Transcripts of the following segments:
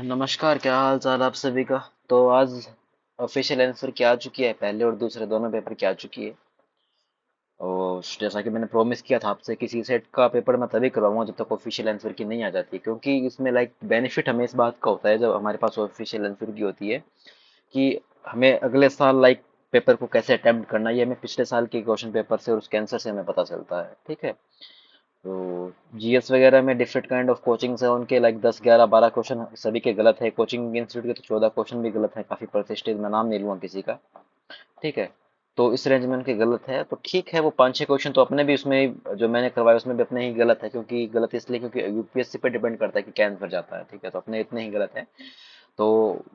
नमस्कार, क्या हाल चाल आप सभी का। तो आज ऑफिशियल आंसर क्या आ चुकी है, पहले और दूसरे दोनों पेपर क्या आ चुकी है। और जैसा कि मैंने प्रॉमिस किया था आपसे, किसी सेट का पेपर मैं तभी करवाऊंगा जब तक ऑफिशियल आंसर की नहीं आ जाती, क्योंकि इसमें लाइक बेनिफिट हमें इस बात का होता है जब हमारे पास ऑफिशियल आंसर की होती है कि हमें अगले साल लाइक पेपर को कैसे अटेम्प्ट करना है, ये हमें पिछले साल के क्वेश्चन पेपर से और उसके आंसर से हमें पता चलता है। ठीक है। तो जीएस वगैरह में डिफरेंट काइंड ऑफ कोचिंग्स है उनके, लाइक 10 11 12 क्वेश्चन सभी के गलत है। कोचिंग इंस्टीट्यूट के तो 14 क्वेश्चन भी गलत है, काफी प्रतिष्ठित, मैं नाम नहीं लूंगा किसी का। ठीक है। तो इस रेंज में उनके गलत है, तो ठीक है, वो 5 6 क्वेश्चन तो अपने भी उसमें जो मैंने करवाया उसमें भी अपने ही गलत है, क्योंकि गलत इसलिए क्योंकि यूपीएससी पे डिपेंड करता है कि क्या आंसर जाता है। ठीक है, तो अपने इतने ही गलत है। तो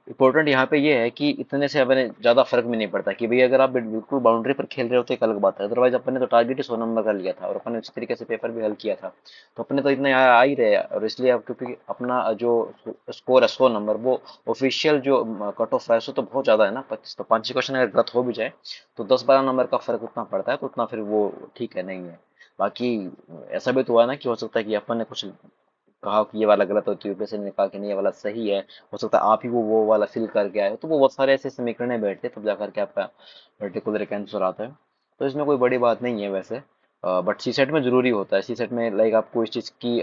इम्पोर्टेंट यहाँ पे ये है कि इतने से अपने ज्यादा फर्क भी नहीं पड़ता कि भाई अगर आप बिल्कुल बाउंड्री पर खेल रहे हो तो एक अलग बात है, अदरवाइज अपन ने तो टारगेट ही 100 नंबर का लिया था और अपन ने उसी तरीके से पेपर भी हल किया था। तो अपने तो इतने आ ही रहे हैं, और इसलिए अब क्योंकि अपना जो स्कोर है 100 नंबर, वो ऑफिशियल जो कट ऑफ है उससे तो बहुत ज्यादा है ना 25। तो 5 6 क्वेश्चन अगर गलत हो भी जाए तो 10 12 नंबर का फर्क उतना पड़ता है, तो उतना फिर वो ठीक है, नहीं है। बाकी ऐसा भी तो हुआ ना कि हो सकता है कि अपन ने कुछ कहा कि ये वाला गलत है तो यूपीएससी ने कहा कि नहीं ये वाला सही है। हो सकता है आप ही वो वाला फिल करके आए हो, तो वो बहुत सारे ऐसे समीकरण बैठते तब जाकर के आपका पर्टिकुलर एक आंसर आता है। तो इसमें कोई बड़ी बात नहीं है वैसे। बट सी सेट में जरूरी होता है, सी सेट में लाइक आपको इस चीज की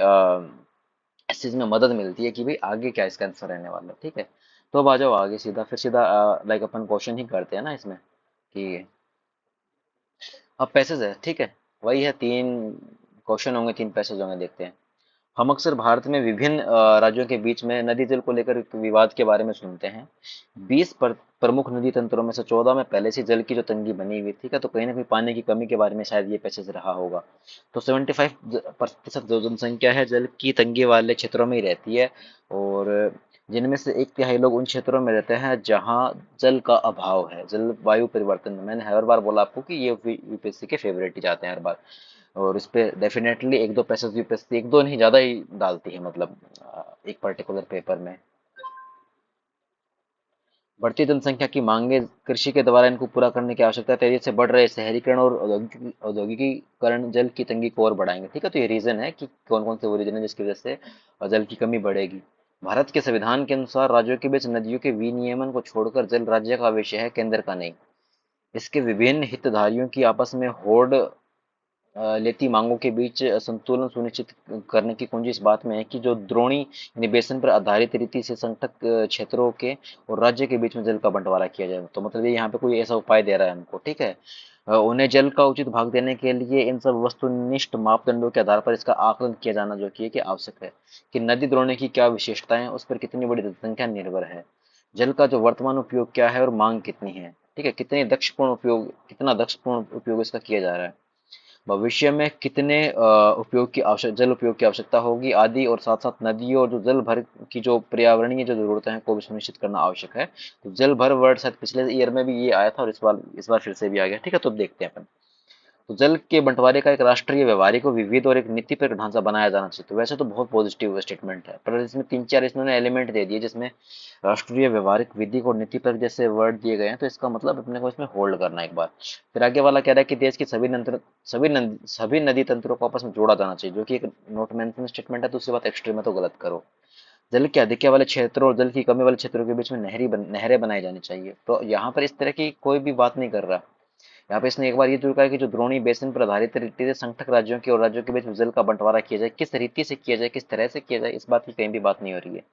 इस चीज में मदद मिलती है कि भाई आगे क्या इसका आंसर रहने वाला है। ठीक है। तो अब आ जाओ आगे, सीधा फिर सीधा लाइक अपन क्वेश्चन ही करते हैं ना इसमें कि अब पैसेज है। ठीक है। वही है, 3 क्वेश्चन होंगे, 3 पैसेज होंगे, देखते हैं। हम अक्सर भारत में विभिन्न राज्यों के बीच में नदी जल को लेकर एक विवाद के बारे में सुनते हैं। 20 प्रमुख नदी तंत्रों में से 14 में पहले से जल की जो तंगी बनी हुई थी, तो कहीं ना कहीं पानी की कमी के बारे में शायद ये पैसेज रहा होगा। तो 75% जो जनसंख्या है जल की तंगी वाले क्षेत्रों में ही रहती है, और जिनमें से 1/3 लोग उन क्षेत्रों में रहते हैं जहां जल का अभाव है। जलवायु परिवर्तन, मैंने हर बार बोला आपको कि ये यूपीएससी के फेवरेट ही जाते हैं हर बार। और इस पे डेफिनेटली 1 2 पैसेज यूपीएससी, 1 2 नहीं ज्यादा ही डालती है, मतलब एक पर्टिकुलर पेपर में। बढ़ती जनसंख्या की मांगे, कृषि के द्वारा इनको पूरा करने की आवश्यकता है, तेजी से बढ़ रहे शहरीकरण और औद्योगिकीकरण जल की तंगी को और बढ़ाएंगे। ठीक है, तो ये रीजन है कि कौन कौन से वो रीजन है जिसकी वजह से जल की कमी बढ़ेगी। भारत के संविधान के अनुसार राज्यों के बीच नदियों के विनियमन को छोड़कर जल राज्य का विषय है, केंद्र का नहीं। इसके विभिन्न हितधारियों की आपस में होड़ लेती मांगों के बीच संतुलन सुनिश्चित करने की कुंजी इस बात में है कि जो द्रोणी यानी बेसिन पर आधारित रीति से संकट क्षेत्रों के और राज्य के बीच में जल का बंटवारा किया जाए। तो मतलब ये यहाँ पे कोई ऐसा उपाय दे रहा है हमको। ठीक है। उन्हें जल का उचित भाग देने के लिए इन सब वस्तुनिष्ठ मापदंडों के आधार पर इसका आकलन किया जाना जो कि आवश्यक है कि नदी द्रोणी की क्या विशेषताएं हैं, उस पर कितनी बड़ी जनसंख्या निर्भर है, जल का जो वर्तमान उपयोग क्या है और मांग कितनी है। ठीक है, कितना दक्षपूर्ण उपयोग इसका किया जा रहा है, भविष्य में कितने जल उपयोग की आवश्यकता होगी आदि, और साथ साथ नदियों और जो जल भर की जो पर्यावरणीय जो जरूरतें हैं को भी सुनिश्चित करना आवश्यक है। तो जल भर वर्ड शायद पिछले ईयर में भी ये आया था और इस बार फिर से भी आ गया। ठीक है, तो अब देखते हैं अपन। तो जल के बंटवारे का एक राष्ट्रीय व्यवहारिक और विविध और एक नीति पर ढांचा बनाया जाना चाहिए। तो वैसे तो बहुत पॉजिटिव स्टेटमेंट है, पर इसमें 3 4 इन्होंने एलिमेंट दे दिए जिसमें राष्ट्रीय व्यवहारिक विधिक और नीति पर जैसे वर्ड दिए गए हैं, तो इसका मतलब अपने को इसमें होल्ड करना है एक बार। फिर आगे वाला कह रहा है कि देश की सभी नदी तंत्रों को आपस में जोड़ा जाना चाहिए, जो कि एक नॉट मेंशन स्टेटमेंट है। दूसरी बात एक्सट्रीम है तो गलत करो। जल की अधिक्य वाले क्षेत्रों और जल की कमी वाले क्षेत्रों के बीच में नहरें बनाई जानी चाहिए। तो यहाँ पर इस तरह की कोई भी बात नहीं कर रहा। यहाँ पे इसने एक बार ये जरूर कहा कि जो द्रोणी बेसिन पर आधारित रीति से संघटक राज्यों की और राज्यों के बीच जल का बंटवारा किया जाए, किस रीति से किया जाए, किस तरह से किया जाए, इस बात की कहीं भी बात नहीं हो रही है।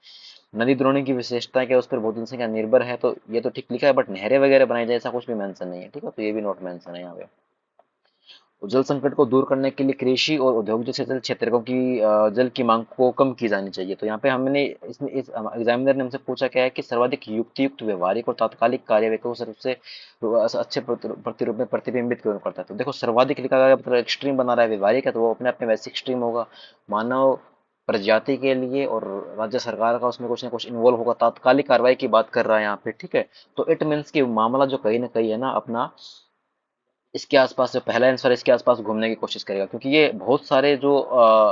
नदी द्रोणी की विशेषता क्या उस पर बहुत जनसंख्या निर्भर है, तो ये तो ठीक लिखा है, बट नहरें वगैरह बनाई जाए ऐसा कुछ भी मेंशन नहीं है। ठीक है, तो ये भी नोट मेंशन है यहाँ पे। और जल संकट को दूर करने के लिए कृषि और उद्योग जैसे जल क्षेत्रों की जल की मांग को कम की जानी चाहिए। तो यहाँ पे हमने इसमें इस एग्जामिनर ने हमसे पूछा क्या है कि सर्वाधिक युक्तियुक्त व्यवहारिक और तात्कालिक कार्यवाही को सबसे अच्छे प्रतिरूप में प्रतिबिंबित क्यों करता है। तो देखो, सर्वाधिक लिखा गया मतलब एक्सट्रीम बना रहा है, व्यवहारिक है तो वो अपने अपने वैसे एक्सट्रीम होगा। मानव प्रजाति के लिए और राज्य सरकार का उसमें कुछ ना कुछ इन्वॉल्व होगा, तात्कालिक कार्रवाई की बात कर रहा है यहाँ पे। ठीक है। तो इट मीन्स कि मामला जो कहीं ना कहीं है ना अपना, इसके आसपास जो पहला आंसर इसके आसपास घूमने की कोशिश करेगा, क्योंकि ये बहुत सारे जो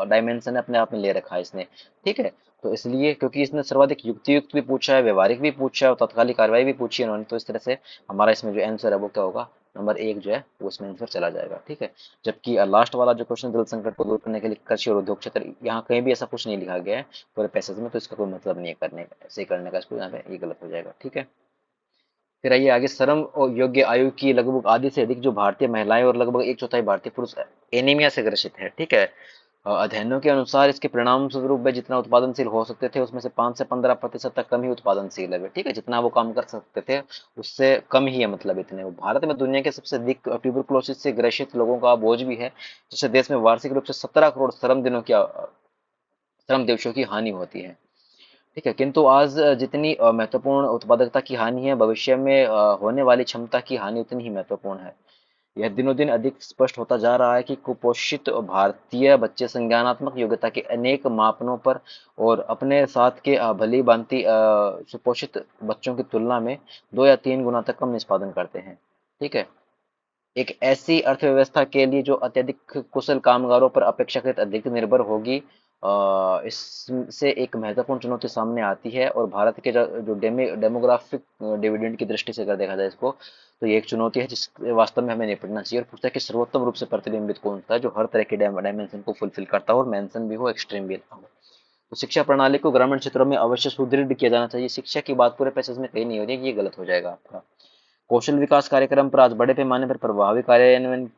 डायमेंशन है अपने आप में ले रखा है इसने। ठीक है। तो इसलिए क्योंकि इसने सर्वाधिक युक्तियुक्त भी पूछा है, व्यवहारिक भी पूछा है और तत्कालिक कार्रवाई भी पूछी है इन्होंने, तो इस तरह से हमारा इसमें जो आंसर है वो क्या होगा, नंबर एक जो है वो इसमें आंसर चला जाएगा, ठीक है। जबकि लास्ट वाला जो क्वेश्चन, जल संकट को दूर करने के लिए कृषि और उद्योग क्षेत्र, यहाँ कहीं भी ऐसा कुछ नहीं लिखा गया है पूरे पैसेज में, तो इसका कोई मतलब नहीं है करने का, ऐसे ही करने का, इसको यहाँ पे ये गलत हो जाएगा, ठीक है। फिर आइए आगे, श्रम और योग्य आयु की लगभग आधी से अधिक जो भारतीय महिलाएं और लगभग एक चौथाई भारतीय पुरुष एनीमिया से ग्रसित है, ठीक है। अध्ययनों के अनुसार इसके परिणाम स्वरूप वे जितना उत्पादनशील हो सकते थे उसमें से 5 से 15% तक कम ही उत्पादनशील है, ठीक है। जितना वो काम कर सकते थे उससे कम ही है, मतलब इतने। वो भारत में दुनिया के सबसे अधिक ट्यूबरकुलोसिस से ग्रसित लोगों का बोझ भी है, जिससे देश में वार्षिक रूप से 17 करोड़ श्रम दिवसों की हानि होती है, ठीक है। किंतु आज जितनी महत्वपूर्ण उत्पादकता की हानि है, भविष्य में होने वाली क्षमता की हानि उतनी ही महत्वपूर्ण है। यह दिनों दिन अधिक स्पष्ट होता जा रहा है कि कुपोषित भारतीय बच्चे संज्ञानात्मक योग्यता के अनेक मापनों पर और अपने साथ के भली भांति सुपोषित बच्चों की तुलना में 2 या 3 गुना तक कम निष्पादन करते हैं, ठीक है। एक ऐसी अर्थव्यवस्था के लिए जो अत्यधिक कुशल कामगारों पर अपेक्षाकृत अधिक निर्भर होगी, इससे एक महत्वपूर्ण चुनौती सामने आती है। और भारत के जो डेमोग्राफिक डिविडेंड की दृष्टि से अगर देखा जाए इसको, तो ये एक चुनौती है जिससे वास्तव में हमें निपटना चाहिए। और पूछता है कि सर्वोत्तम रूप से प्रतिबिंबित कौन सा है जो हर तरह के डायमेंशन को फुलफिल करता हो और मेंशन भी हो, एक्सट्रीम भी ना हो। तो शिक्षा प्रणाली को ग्रामीण क्षेत्रों में अवश्य सुदृढ़ किया जाना चाहिए। शिक्षा की बात पूरे पैसेज में कहीं नहीं हो रही है, ये गलत हो जाएगा आपका। कौशल विकास कार्यक्रम पर आज बड़े पैमाने पर प्रभावी कार्यान्वयन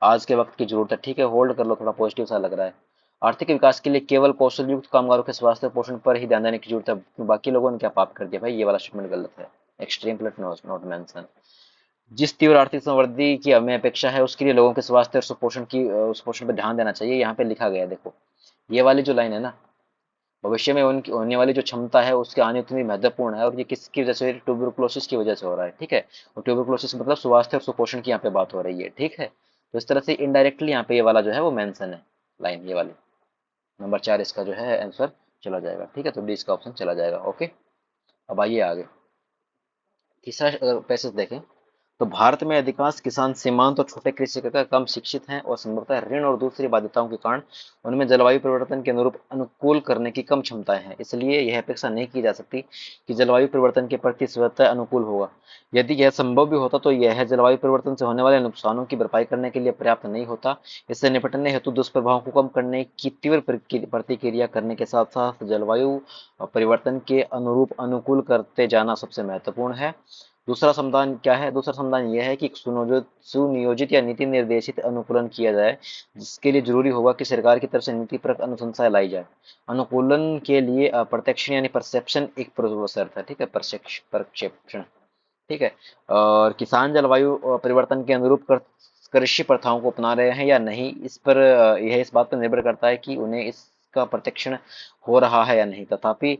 आज के वक्त की जरूरत है, ठीक है। होल्ड कर लो, थोड़ा पॉजिटिव सा लग रहा है। आर्थिक विकास के लिए केवल कौशल युक्त कामगारों के स्वास्थ्य और पोषण पर ही ध्यान देने की जरूरत है, बाकी लोगों ने क्या पाप कर दिया भाई, ये वाला स्टेटमेंट गलत है। Extreme plus not mention. जिस तीव्र आर्थिक समृद्धि की हमें अपेक्षा है उसके लिए लोगों के स्वास्थ्य और सुपोषण उस पोषण पर ध्यान देना चाहिए, यहाँ पे लिखा गया है देखो। ये वाली जो लाइन है ना, भविष्य में उनकी होने वाली जो क्षमता है उसके आने उतनी महत्वपूर्ण है, और ये किसकी वजह से, ट्यूबरकुलोसिस की वजह से हो रहा है, ठीक है। और ट्यूबरकुलोसिस मतलब स्वास्थ्य और सुपोषण की यहाँ पे बात हो रही है, ठीक है। तो इस तरह से इनडायरेक्टली यहाँ पे ये वाला जो है वो मेंशन है, लाइन ये वाली। नंबर 4 इसका जो है आंसर चला जाएगा, ठीक है। तो डी इसका ऑप्शन चला जाएगा, ओके। अब आइए आगे, तीसरा पैसेज देखें। तो भारत में अधिकांश किसान सीमांत और छोटे कृषि कर कम शिक्षित हैं और संभवतः ऋण और दूसरी बाध्यताओं के कारण उनमें जलवायु परिवर्तन के अनुरूप अनुकूल करने की कम क्षमताएं हैं। इसलिए यह अपेक्षा नहीं की जा सकती कि जलवायु परिवर्तन के प्रति स्वतः अनुकूल होगा। यदि यह संभव भी होता तो यह जलवायु परिवर्तन से होने वाले नुकसानों की भरपाई करने के लिए पर्याप्त नहीं होता। इससे निपटने हेतु दुष्प्रभावों को कम करने की तीव्र प्रतिक्रिया करने के साथ साथ जलवायु परिवर्तन के अनुरूप अनुकूल करते जाना सबसे महत्वपूर्ण है। दूसरा समाधान क्या है? दूसरा समाधान यह है कि एक सुनियोजित या नीति निर्देशित अनुकूलन किया जाए, जिसके लिए जरूरी होगा कि सरकार की तरफ से नीतिपरक अनुशंसा लाई जाए। अनुकूलन के लिए प्रत्यक्ष यानी परसेप्शन एक पूर्व शर्त है, ठीक है। परसेप्शन, ठीक है। और किसान जलवायु परिवर्तन के अनुरूप कृषि प्रथाओं को अपना रहे हैं या नहीं, इस पर यह इस बात पर निर्भर करता है कि उन्हें इसका प्रत्यक्षण हो रहा है या नहीं। तथापि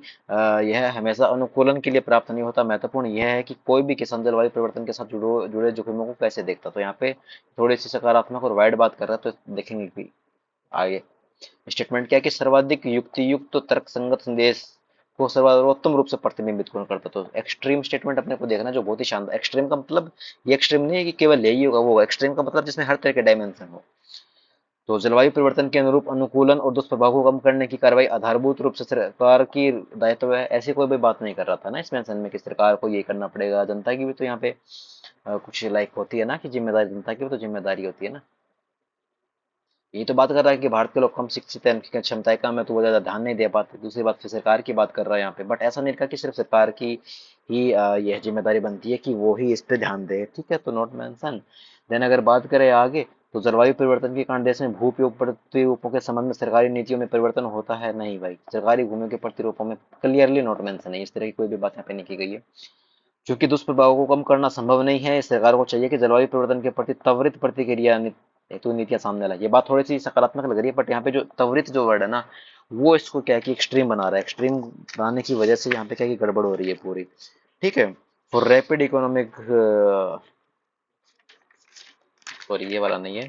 यह हमेशा अनुकूलन के लिए प्राप्त नहीं होता। महत्वपूर्ण यह है कि कोई भी किसान जलवायु परिवर्तन के साथ जुड़े जोखिमों को कैसे देखता। तो यहाँ पे थोड़ी सी सकारात्मक और वाइड बात कर रहा है, तो देखेंगे भी आगे। स्टेटमेंट क्या है कि सर्वाधिक युक्तियुक्त तो तर्क संगत संदेश को सर्वोत्तम रूप से प्रतिबिंबित कौन करता। तो एक्सट्रीम स्टेटमेंट अपने को देखना जो बहुत ही शानदार। एक्सट्रीम का मतलब ये एक्सट्रीम नहीं है कि केवल यही होगा, वो एक्सट्रीम का मतलब जिसमें हर तरह के डायमेंशन हो। तो जलवायु परिवर्तन के अनुरूप अनुकूलन और दुष्प्रभाव को कम करने की कार्रवाई आधारभूत रूप से सरकार की दायित्व है। ऐसी कोई भी बात नहीं कर रहा था ना इस मेंशन में कि सरकार को ये करना पड़ेगा। जनता की भी तो यहाँ पे कुछ लाइक होती है ना, कि जिम्मेदारी, जनता की भी तो जिम्मेदारी होती है ना। ये तो बात कर रहा है कि भारत के लोग कम शिक्षित हैं, उनकी क्षमताएं कम है तो वो ज्यादा ध्यान नहीं दे पाते। दूसरी बात फिर सरकार की बात कर रहा है यहाँ पे, बट ऐसा नहीं लिखा कि सिर्फ सरकार की ही यह जिम्मेदारी बनती है कि वो ही इस पे ध्यान दे, ठीक है। तो नॉट मेंशन। देन अगर बात करें आगे, तो जलवायु परिवर्तन के कारण देश में भू उपयोग प्रतिरूपों के संबंध में सरकारी नीतियों में परिवर्तन होता है। नहीं भाई, सरकारी भूमि के प्रतिरूपों में क्लियरली नॉट मेंशन है, इस तरह की कोई भी बात यहाँ पे नहीं की गई है। क्योंकि दुष्प्रभावों को कम करना संभव नहीं है, सरकार को चाहिए कि जलवायु परिवर्तन के प्रति त्वरित प्रतिक्रिया हेतु नीतियां सामने लाए। ये बात थोड़ी सी सकारात्मक लग रही है, बट यहाँ पे जो त्वरित जो वर्ड है ना, वो इसको क्या है कि एक्सट्रीम बना रहा है। एक्सट्रीम बनाने की वजह से यहाँ पे क्या है कि गड़बड़ हो रही है पूरी, ठीक है। फॉर रैपिड इकोनॉमिक, सॉरी ये वाला नहीं है।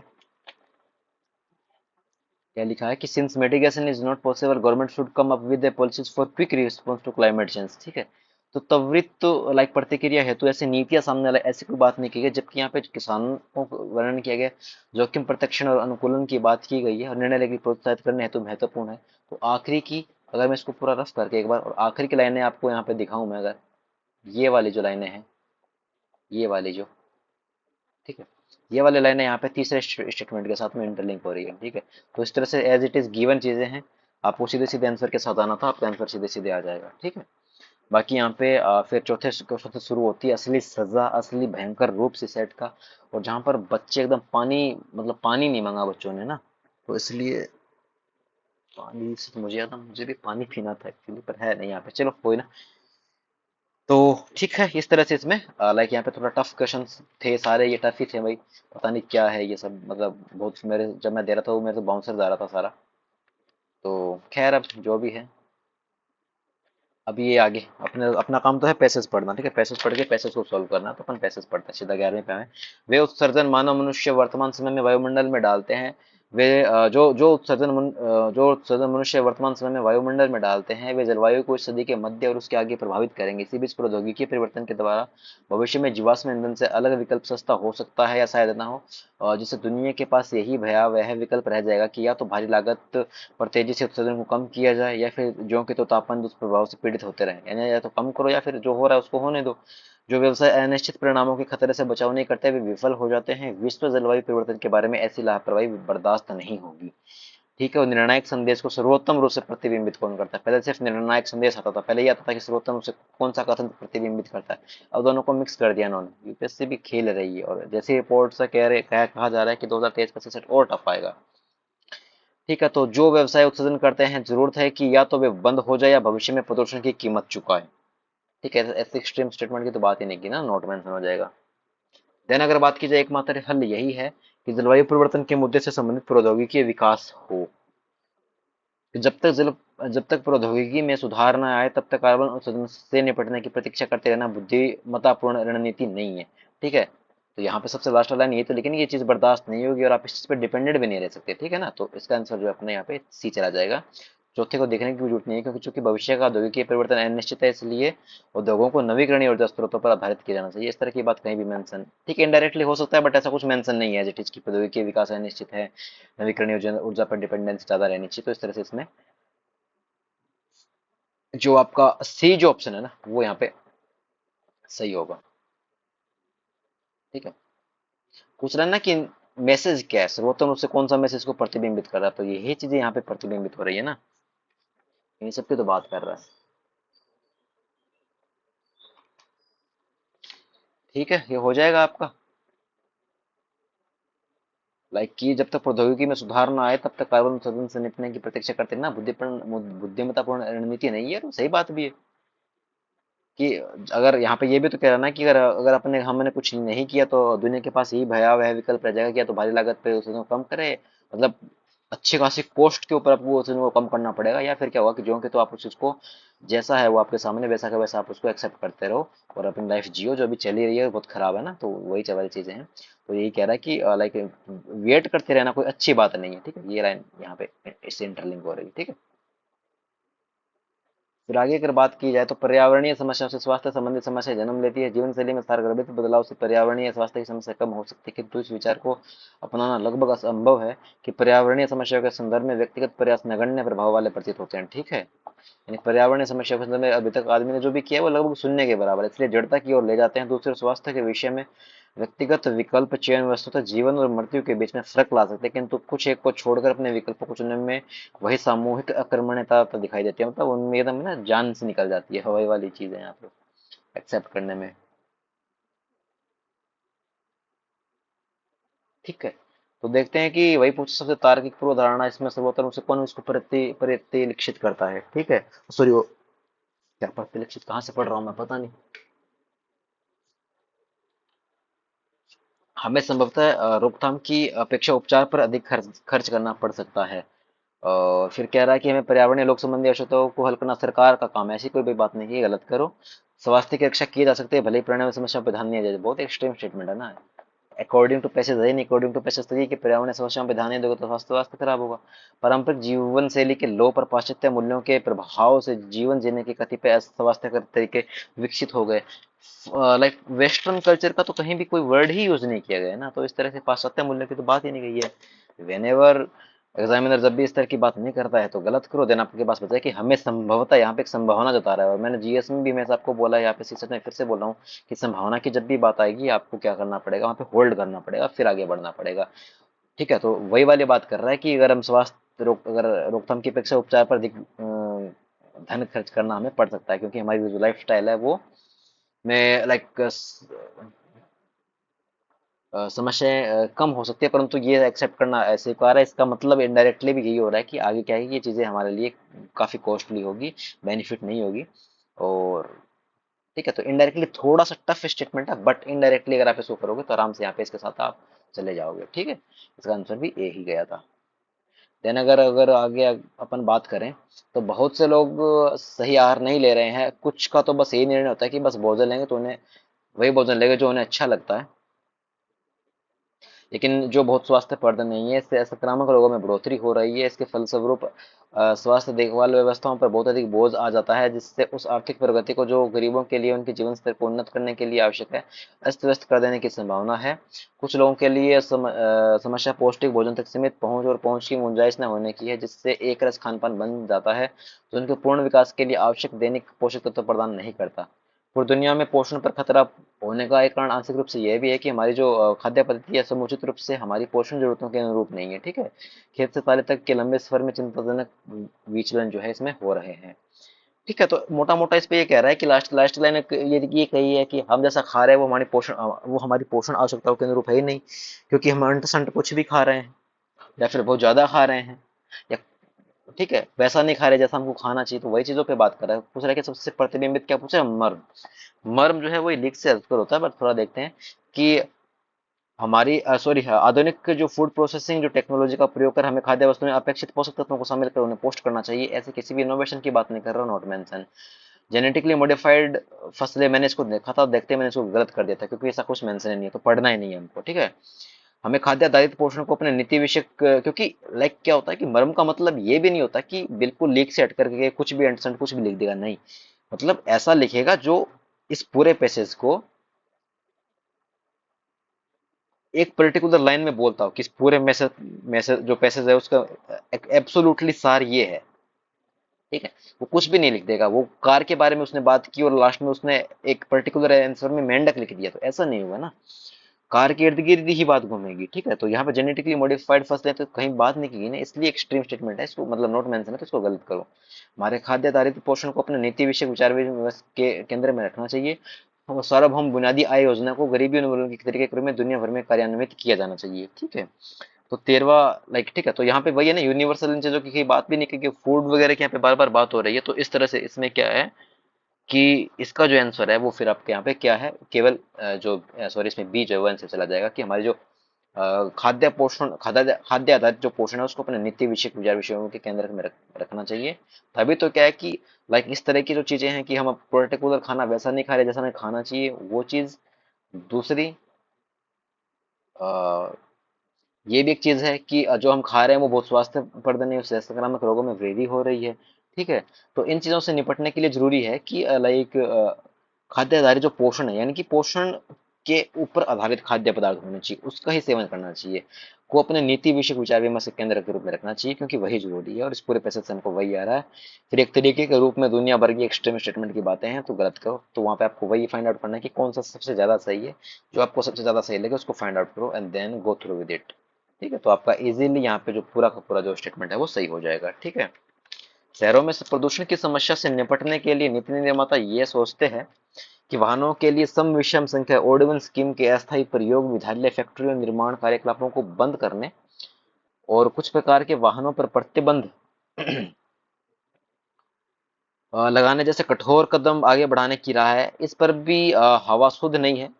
क्या लिखा है कि since mitigation is not possible government should come up with policies for quick response to climate change, ठीक है। तो त्वरित तो लाइक प्रतिक्रिया हेतु ऐसी नीतियां सामने लाई, ऐसी कोई बात नहीं की गई। जबकि यहाँ पे किसानों को वर्णन किया गया, जोखिम प्रत्यक्षण और अनुकूलन की बात की गई है, और निर्णय लेकर प्रोत्साहित करने हेतु महत्वपूर्ण है। तो आखिरी की, अगर मैं इसको पूरा रफ करके एक बार और आखिरी की लाइनें आपको यहाँ पे दिखाऊं मैं, अगर ये वाली जो लाइनें हैं, ये वाली जो, ठीक है, ये वाली लाइनें यहाँ पे तीसरे स्टेटमेंट के साथ में इंटरलिंक हो रही है, ठीक है। तो इस तरह से एज इट इज गिवन चीजें हैं, आपको सीधे सीधे आंसर के साथ आना था, आपका आंसर सीधे सीधे आ जाएगा, ठीक है। बाकी यहाँ पे फिर चौथे क्वेश्चन से शुरू होती है असली सजा, असली भयंकर रूप से सेट का। और जहाँ पर बच्चे एकदम पानी, मतलब पानी नहीं मांगा बच्चों ने ना, तो इसलिए पानी से तो मुझे याद है, मुझे भी पानी पीना था एक्चुअली, पर है नहीं यहाँ पे, चलो कोई ना। तो ठीक है, इस तरह से इसमें लाइक यहाँ पे थोड़ा टफ क्वेश्चन थे, सारे ये टफ ही थे भाई। पता नहीं क्या है ये सब, मतलब बहुत मेरे, जब मैं दे रहा था वो मेरे तो बाउंसर जा रहा था सारा। तो खैर अब जो भी है, अब ये आगे अपने अपना काम तो है पैसेज पढ़ना, ठीक है, पैसेज पढ़ के पैसेज को सॉल्व करना, तो अपन पैसेज पढ़ते हैं सीधा 11वें पे आए। वे उत्सर्जन मानव मनुष्य वर्तमान समय में वायुमंडल में डालते हैं, वे जो उत्सर्जन मनुष्य वर्तमान समय में वायुमंडल में डालते हैं, वे जलवायु को इस सदी के मध्य और उसके आगे प्रभावित करेंगे। इसी बीच प्रौद्योगिकी परिवर्तन के द्वारा भविष्य में जीवाश्म ईंधन से अलग विकल्प सस्ता हो सकता है या शायद ना हो, और जिससे दुनिया के पास यही भयावह विकल्प रह जाएगा कि या तो भारी लागत पर तेजी से उत्सर्जन को कम किया जाए, या फिर ज्यों के तो तापमान दुष्प्रभाव से पीड़ित होते रहे, यानी या तो कम करो या फिर जो हो रहा है उसको होने दो। जो व्यवसाय अनिश्चित परिणामों के खतरे से बचाव नहीं करते वे विफल हो जाते हैं। विश्व जलवायु परिवर्तन के बारे में ऐसी लापरवाही बर्दाश्त नहीं होगी, ठीक है। और निर्णायक संदेश को सर्वोत्तम रूप से प्रतिबिंबित कौन करता है? पहले सिर्फ निर्णायक संदेश आता था, पहले ये आता था कि सर्वोत्तम रूप से कौन सा कथन प्रतिबिंबित करता है। अब दोनों को मिक्स कर दिया इन्होंने, यूपीएससी भी खेल रही है, और जैसे रिपोर्ट से कहा जा रहा है कि 2023 का सेट और टफ आएगा, ठीक है। तो जो व्यवसाय उत्सर्जन करते हैं, जरूरत है कि या तो वे बंद हो जाए या भविष्य में प्रदूषण की कीमत चुकाए, ठीक है। ऐसे एक्सट्रीम स्टेटमेंट की तो बात ही नहीं की ना, नोट मेंशन हो जाएगा। देन अगर बात की जाए, एकमात्र हल यही है कि जलवायु परिवर्तन के मुद्दे से संबंधित प्रौद्योगिकी विकास हो। जब तक प्रौद्योगिकी में सुधार न आए तब तक कार्बन उत्सर्जन से निपटने की प्रतीक्षा करते रहना बुद्धिमत्तापूर्ण रणनीति नहीं है, ठीक है। तो यहाँ पे सबसे लास्ट लाइन ये तो, लेकिन ये चीज बर्दाश्त नहीं होगी और आप इस चीज पर डिपेंडेंट भी नहीं रह सकते, ठीक है ना। तो इसका आंसर जो अपने यहाँ पे सी चला जाएगा। चौथे को देखने की भी जरूरत नहीं है, क्योंकि चूंकि भविष्य का औद्योगिक परिवर्तन अनिश्चित है, इसलिए उद्योगों को नवीकरणीय ऊर्जा स्रोतों पर आधारित किया जाना चाहिए। इस तरह की बात कहीं भी मेंशन, ठीक है, इनडायरेक्टली हो सकता है, बट ऐसा कुछ मेंशन नहीं है जिस की प्रौद्योगिकी विकास अनिश्चित है, नवीकरणीय ऊर्जा पर डिपेंडेंस ज्यादा रहनी चाहिए। तो इस तरह से इसमें जो आपका सी जो ऑप्शन है ना, वो यहाँ पे सही होगा, ठीक है। पूछ रहा है ना कि मैसेज क्या है, सर्वोत्तम रूप से कौन सा मैसेज को प्रतिबिंबित कर रहा है, तो यही चीजें यहाँ पे प्रतिबिंबित हो रही है ना, इन सब की तो बात कर रहा है, ठीक है। ये हो जाएगा आपका, लाइक कि जब तक प्रौद्योगिकी में सुधार ना आए तब तक कार्बन उत्सर्जन से निपटने की प्रतीक्षा करते हैं ना, बुद्धिमत्तापूर्ण रणनीति नहीं है, तो सही बात भी है कि अगर यहाँ पे ये भी तो कह रहा है ना कि अगर अगर अपने हमने कुछ नहीं किया तो दुनिया के पास यही भयावह विकल्प रह जाएगा कि या तो भारी लागत पे उत्सर्जन को कम करे, मतलब अच्छी खासी कॉस्ट के ऊपर आपको उत्सर्जन को कम करना पड़ेगा, या फिर क्या होगा कि जो कि तो आप उस चीज को जैसा है वो आपके सामने वैसा का वैसा आप उसको एक्सेप्ट करते रहो और अपनी लाइफ जियो। जो अभी चली रही है बहुत खराब है ना, तो वही वाली चीजें हैं। तो यही कह रहा है कि लाइक वेट करते रहना कोई अच्छी बात नहीं है, ठीक है। ये लाइन यहाँ पे इससे इंटरलिंक हो रही है, ठीक है। फिर आगे अगर बात की जाए तो पर्यावरणीय समस्याओं से स्वास्थ्य संबंधित समस्या जन्म लेती है। जीवन शैली में सारगर्भित बदलाव से पर्यावरणीय स्वास्थ्य की समस्या कम हो सकती है, किंतु इस विचार को अपनाना लगभग असंभव है कि पर्यावरणीय समस्याओं के संदर्भ में व्यक्तिगत प्रयास नगण्य प्रभाव वाले प्रतीत होते हैं, ठीक है। यानी पर्यावरणीय समस्याओं के संदर्भ में अभी तक आदमी ने जो भी किया है वो लगभग शून्य के बराबर है, इसलिए जड़ता की ओर ले जाते हैं। दूसरे, स्वास्थ्य के विषय में व्यक्तिगत विकल्प चयन वस्तुतः जीवन और मृत्यु के बीच में फर्क ला सकते हैं, किंतु कुछ एक को छोड़कर अपने विकल्पों को चुनने में वही सामूहिक अकर्मण्यता तो दिखाई देती है, मतलब उनमें एकदम ना जान से निकल जाती है, हवाई वाली चीज है यहाँ पे एक्सेप्ट करने में, ठीक है। तो देखते हैं कि वही पूछ सबसे तार्किक पूर्व धारणा इसमें सर्वोत्तम रूप से कौन इसको प्रतिलिखित करता है, ठीक है। सॉरी, वो क्या प्रतिलिखित कहाँ से पढ़ रहा हूँ मैं, पता नहीं। हमें संभवतः रोकथाम की अपेक्षा उपचार पर अधिक खर्च करना पड़ सकता है। और फिर कह रहा है कि हमें पर्यावरणीय लोक संबंधी आवश्यकताओं को हल करना सरकार का काम है, ऐसी कोई भी बात नहीं है, गलत करो। स्वास्थ्य की रक्षा की जा सकती है भले ही पर्यावरण समस्या पर ध्यान नहीं दिया जाए, बहुत एक्सट्रीम स्टेटमेंट है ना। अकॉर्डिंग टू पैसेज है नहीं, अकॉर्डिंग टू पैसेज तो ये कि पर्यावरण समस्याओं पर ध्यान नहीं दोगे तो स्वास्थ्य खराब होगा। पारंपरिक जीवन शैली के लो पर पाश्चात्य मूल्यों के प्रभाव से जीवन जीने के कतिपय अस्वास्थ्यकर तरीके विकसित हो गए। लाइक वेस्टर्न कल्चर का तो कहीं भी कोई वर्ड ही यूज नहीं किया गया है ना, तो इस तरह से पाश्चात्य मूल्य की तो बात ही नहीं गई है। वेन एवर एग्जामिनर जब भी इस तरह की बात नहीं करता है तो गलत करो। देन आपके पास बचा है कि हमें संभवतः यहाँ पे एक संभावना जता रहा है, और मैंने जीएस में भी मैं आपको बोला है, यहाँ पे सीसेट में फिर से बोल रहा हूँ कि संभावना की जब भी बात आएगी आपको क्या करना पड़ेगा, वहाँ पे होल्ड करना पड़ेगा, फिर आगे बढ़ना पड़ेगा। ठीक है, तो वही वाली बात कर रहा है कि अगर हम स्वास्थ्य अगर रोकथाम की अपेक्षा उपचार पर अधिक धन खर्च करना हमें पड़ सकता है, क्योंकि हमारी जो लाइफ स्टाइल है वो में लाइक समस्याएं कम हो सकती है, परंतु ये एक्सेप्ट करना स्वीकार है, इसका मतलब इनडायरेक्टली भी यही हो रहा है कि आगे क्या है कि ये चीज़ें हमारे लिए काफ़ी कॉस्टली होगी, बेनिफिट नहीं होगी। और ठीक है, तो इनडायरेक्टली थोड़ा सा टफ स्टेटमेंट है, बट इनडायरेक्टली अगर आप इसको करोगे तो आराम से यहाँ पे इसके साथ आप चले जाओगे। ठीक है, इसका आंसर भी ए ही गया था। देन अगर अगर आगे अपन बात करें तो बहुत से लोग सही आहार नहीं ले रहे हैं। कुछ का तो बस यही निर्णय होता है कि बस भोजन लेंगे तो उन्हें वही भोजन लेंगे जो उन्हें अच्छा लगता है, लेकिन जो बहुत स्वास्थ्यप्रद नहीं है। इससे संक्रामक रोगों में बढ़ोतरी हो रही है। इसके फलस्वरूप स्वास्थ्य देखभाल व्यवस्थाओं पर बहुत अधिक बोझ आ जाता है, जिससे उस आर्थिक प्रगति को जो गरीबों के लिए उनके जीवन स्तर को उन्नत करने के लिए आवश्यक है, अस्त व्यस्त कर देने की संभावना है। कुछ लोगों के लिए समस्या पौष्टिक भोजन तक सीमित पहुंच और पहुंच की गुंजाइश न होने की है, जिससे एक रस खान पान बन जाता है जो उनके पूर्ण विकास के लिए आवश्यक दैनिक पोषक तत्व प्रदान नहीं करता। पूरी दुनिया में पोषण पर खतरा होने का एक कारण आंशिक रूप से यह भी है कि हमारी जो खाद्य पद्धति है समुचित रूप से हमारी पोषण जरूरतों के अनुरूप नहीं है। ठीक है, खेत से ताले तक के लंबे सफर में चिंताजनक विचलन जो है इसमें हो रहे हैं। ठीक है, तो मोटा मोटा इस पे ये कह रहा है कि लास्ट लास्ट लाइन ये कही है कि हम जैसा खा रहे हैं वो हमारी पोषण आवश्यकताओं के अनुरूप है ही नहीं, क्योंकि हम अंट संट कुछ भी खा रहे हैं, या फिर बहुत ज्यादा खा रहे हैं, या ठीक है वैसा नहीं खा रहे जैसा हमको खाना चाहिए। तो वही चीजों पे बात कर रहा है। पूछ रहा है कि सबसे प्रतिबिंबित क्या पूछा है, मर्म। मर्म जो है वो लीक से हटकर होता है, बट थोड़ा देखते हैं कि हमारी सॉरी आधुनिक जो फूड प्रोसेसिंग जो टेक्नोलॉजी का प्रयोग कर हमें खाद्य वस्तुओं में अपेक्षित पोषक तत्वों को शामिल कर उन्हें पोस्ट करना चाहिए, ऐसे किसी भी इनोवेशन की बात नहीं कर रहा, नॉट मेंशन जेनेटिकली मॉडिफाइड फसलें। मैंने इसको देखा था, देखते मैंने इसको गलत कर दिया था, क्योंकि ऐसा कुछ मेंशन नहीं है, तो पढ़ना ही नहीं है हमको। ठीक है, हमें खाद्य आधारित पोषण को अपने नीति विषयक क्योंकि लाइक क्या होता है कि मर्म का मतलब ये भी नहीं होता कि बिल्कुल लीक से हट करके कुछ भी एंड कुछ भी लिख देगा, नहीं। मतलब ऐसा लिखेगा जो इस पूरे पैसेज को एक पर्टिकुलर लाइन में बोलता हो कि इस पूरे मैसेज मैसेज जो पैसेज है उसका एब्सोल्युटली सार ये है। ठीक है, वो कुछ भी नहीं लिख देगा। वो कार के बारे में उसने बात की और लास्ट में उसने एक पर्टिकुलर आंसर में मेंढक लिख दिया, तो ऐसा नहीं हुआ ना। कार के इर्द गिर्द ही बात घूमेगी। ठीक है, तो यहाँ पे जेनेटिकली मॉडिफाइड फसलें तो कहीं बात नहीं की ना, इसलिए एक्सट्रीम स्टेटमेंट है, इसको मतलब नोट मेंशन है, तो इसको गलत करो। हमारे खाद्य आधारित पोषण को अपने नीति विषयक विचार के केंद्र में रखना चाहिए। और सार्वभौम बुनियादी आय योजना को गरीबी उन्मूलन के तरीके क्रम में दुनिया भर में कार्यान्वित किया जाना चाहिए। ठीक है, तो 13वां लाइक ठीक है, तो यहाँ पे वही है ना, यूनिवर्सल इन चीजों की कहीं बात भी नहीं की, फूड वगैरह की यहाँ पे बार बार बात हो रही है। तो इस तरह से इसमें क्या है कि इसका जो आंसर है वो फिर आपके यहाँ पे क्या है, केवल जो सॉरी इसमें बी जो है वो आंसर चला जाएगा कि हमारी जो खाद्य पोषण खाद्य आधारित जो पोषण है उसको अपने नित्य विषय विचार विषयों के केंद्र में रखना चाहिए। तभी तो क्या है कि लाइक इस तरह की जो चीजें हैं कि हम पर्टिकुलर खाना वैसा नहीं खा रहे जैसा हमें खाना चाहिए, वो चीज। दूसरी ये भी एक चीज है कि जो हम खा रहे हैं वो बहुत स्वास्थ्यप्रद नहीं, उससे संक्रामक रोगों में वृद्धि हो रही है। ठीक है, तो इन चीजों से निपटने के लिए जरूरी है कि लाइक खाद्य आधारित जो पोषण है, यानी कि पोषण के ऊपर आधारित खाद्य पदार्थ होने चाहिए, उसका ही सेवन करना चाहिए, को अपने नीति विषयक विचार विमर्श के केंद्र के रूप में रखना चाहिए, क्योंकि वही जरूरी है। और इस पूरे पैसेज से हमको वही आ रहा है। फिर एक तरीके के रूप में दुनिया भर की एक्सट्रीम स्टेटमेंट की बातें हैं तो गलत करो, तो वहां पे आपको वही फाइंड आउट करना है कि कौन सा सबसे ज्यादा सही है। जो आपको सबसे ज्यादा सही लगे उसको फाइंड आउट करो and then go through with it. ठीक है, तो आपका इजीली यहाँ पे जो पूरा का पूरा जो स्टेटमेंट है वो सही हो जाएगा। ठीक है, शहरों में प्रदूषण की समस्या से निपटने के लिए नीति निर्माता ये सोचते हैं कि वाहनों के लिए सम विषम संख्या ऑर्डिनेंस स्कीम के अस्थायी प्रयोग, विद्यालय फैक्ट्रियों निर्माण कार्यकलापों को बंद करने और कुछ प्रकार के वाहनों पर प्रतिबंध लगाने जैसे कठोर कदम आगे बढ़ाने की राह है। इस पर भी हवा शुद्ध नहीं है।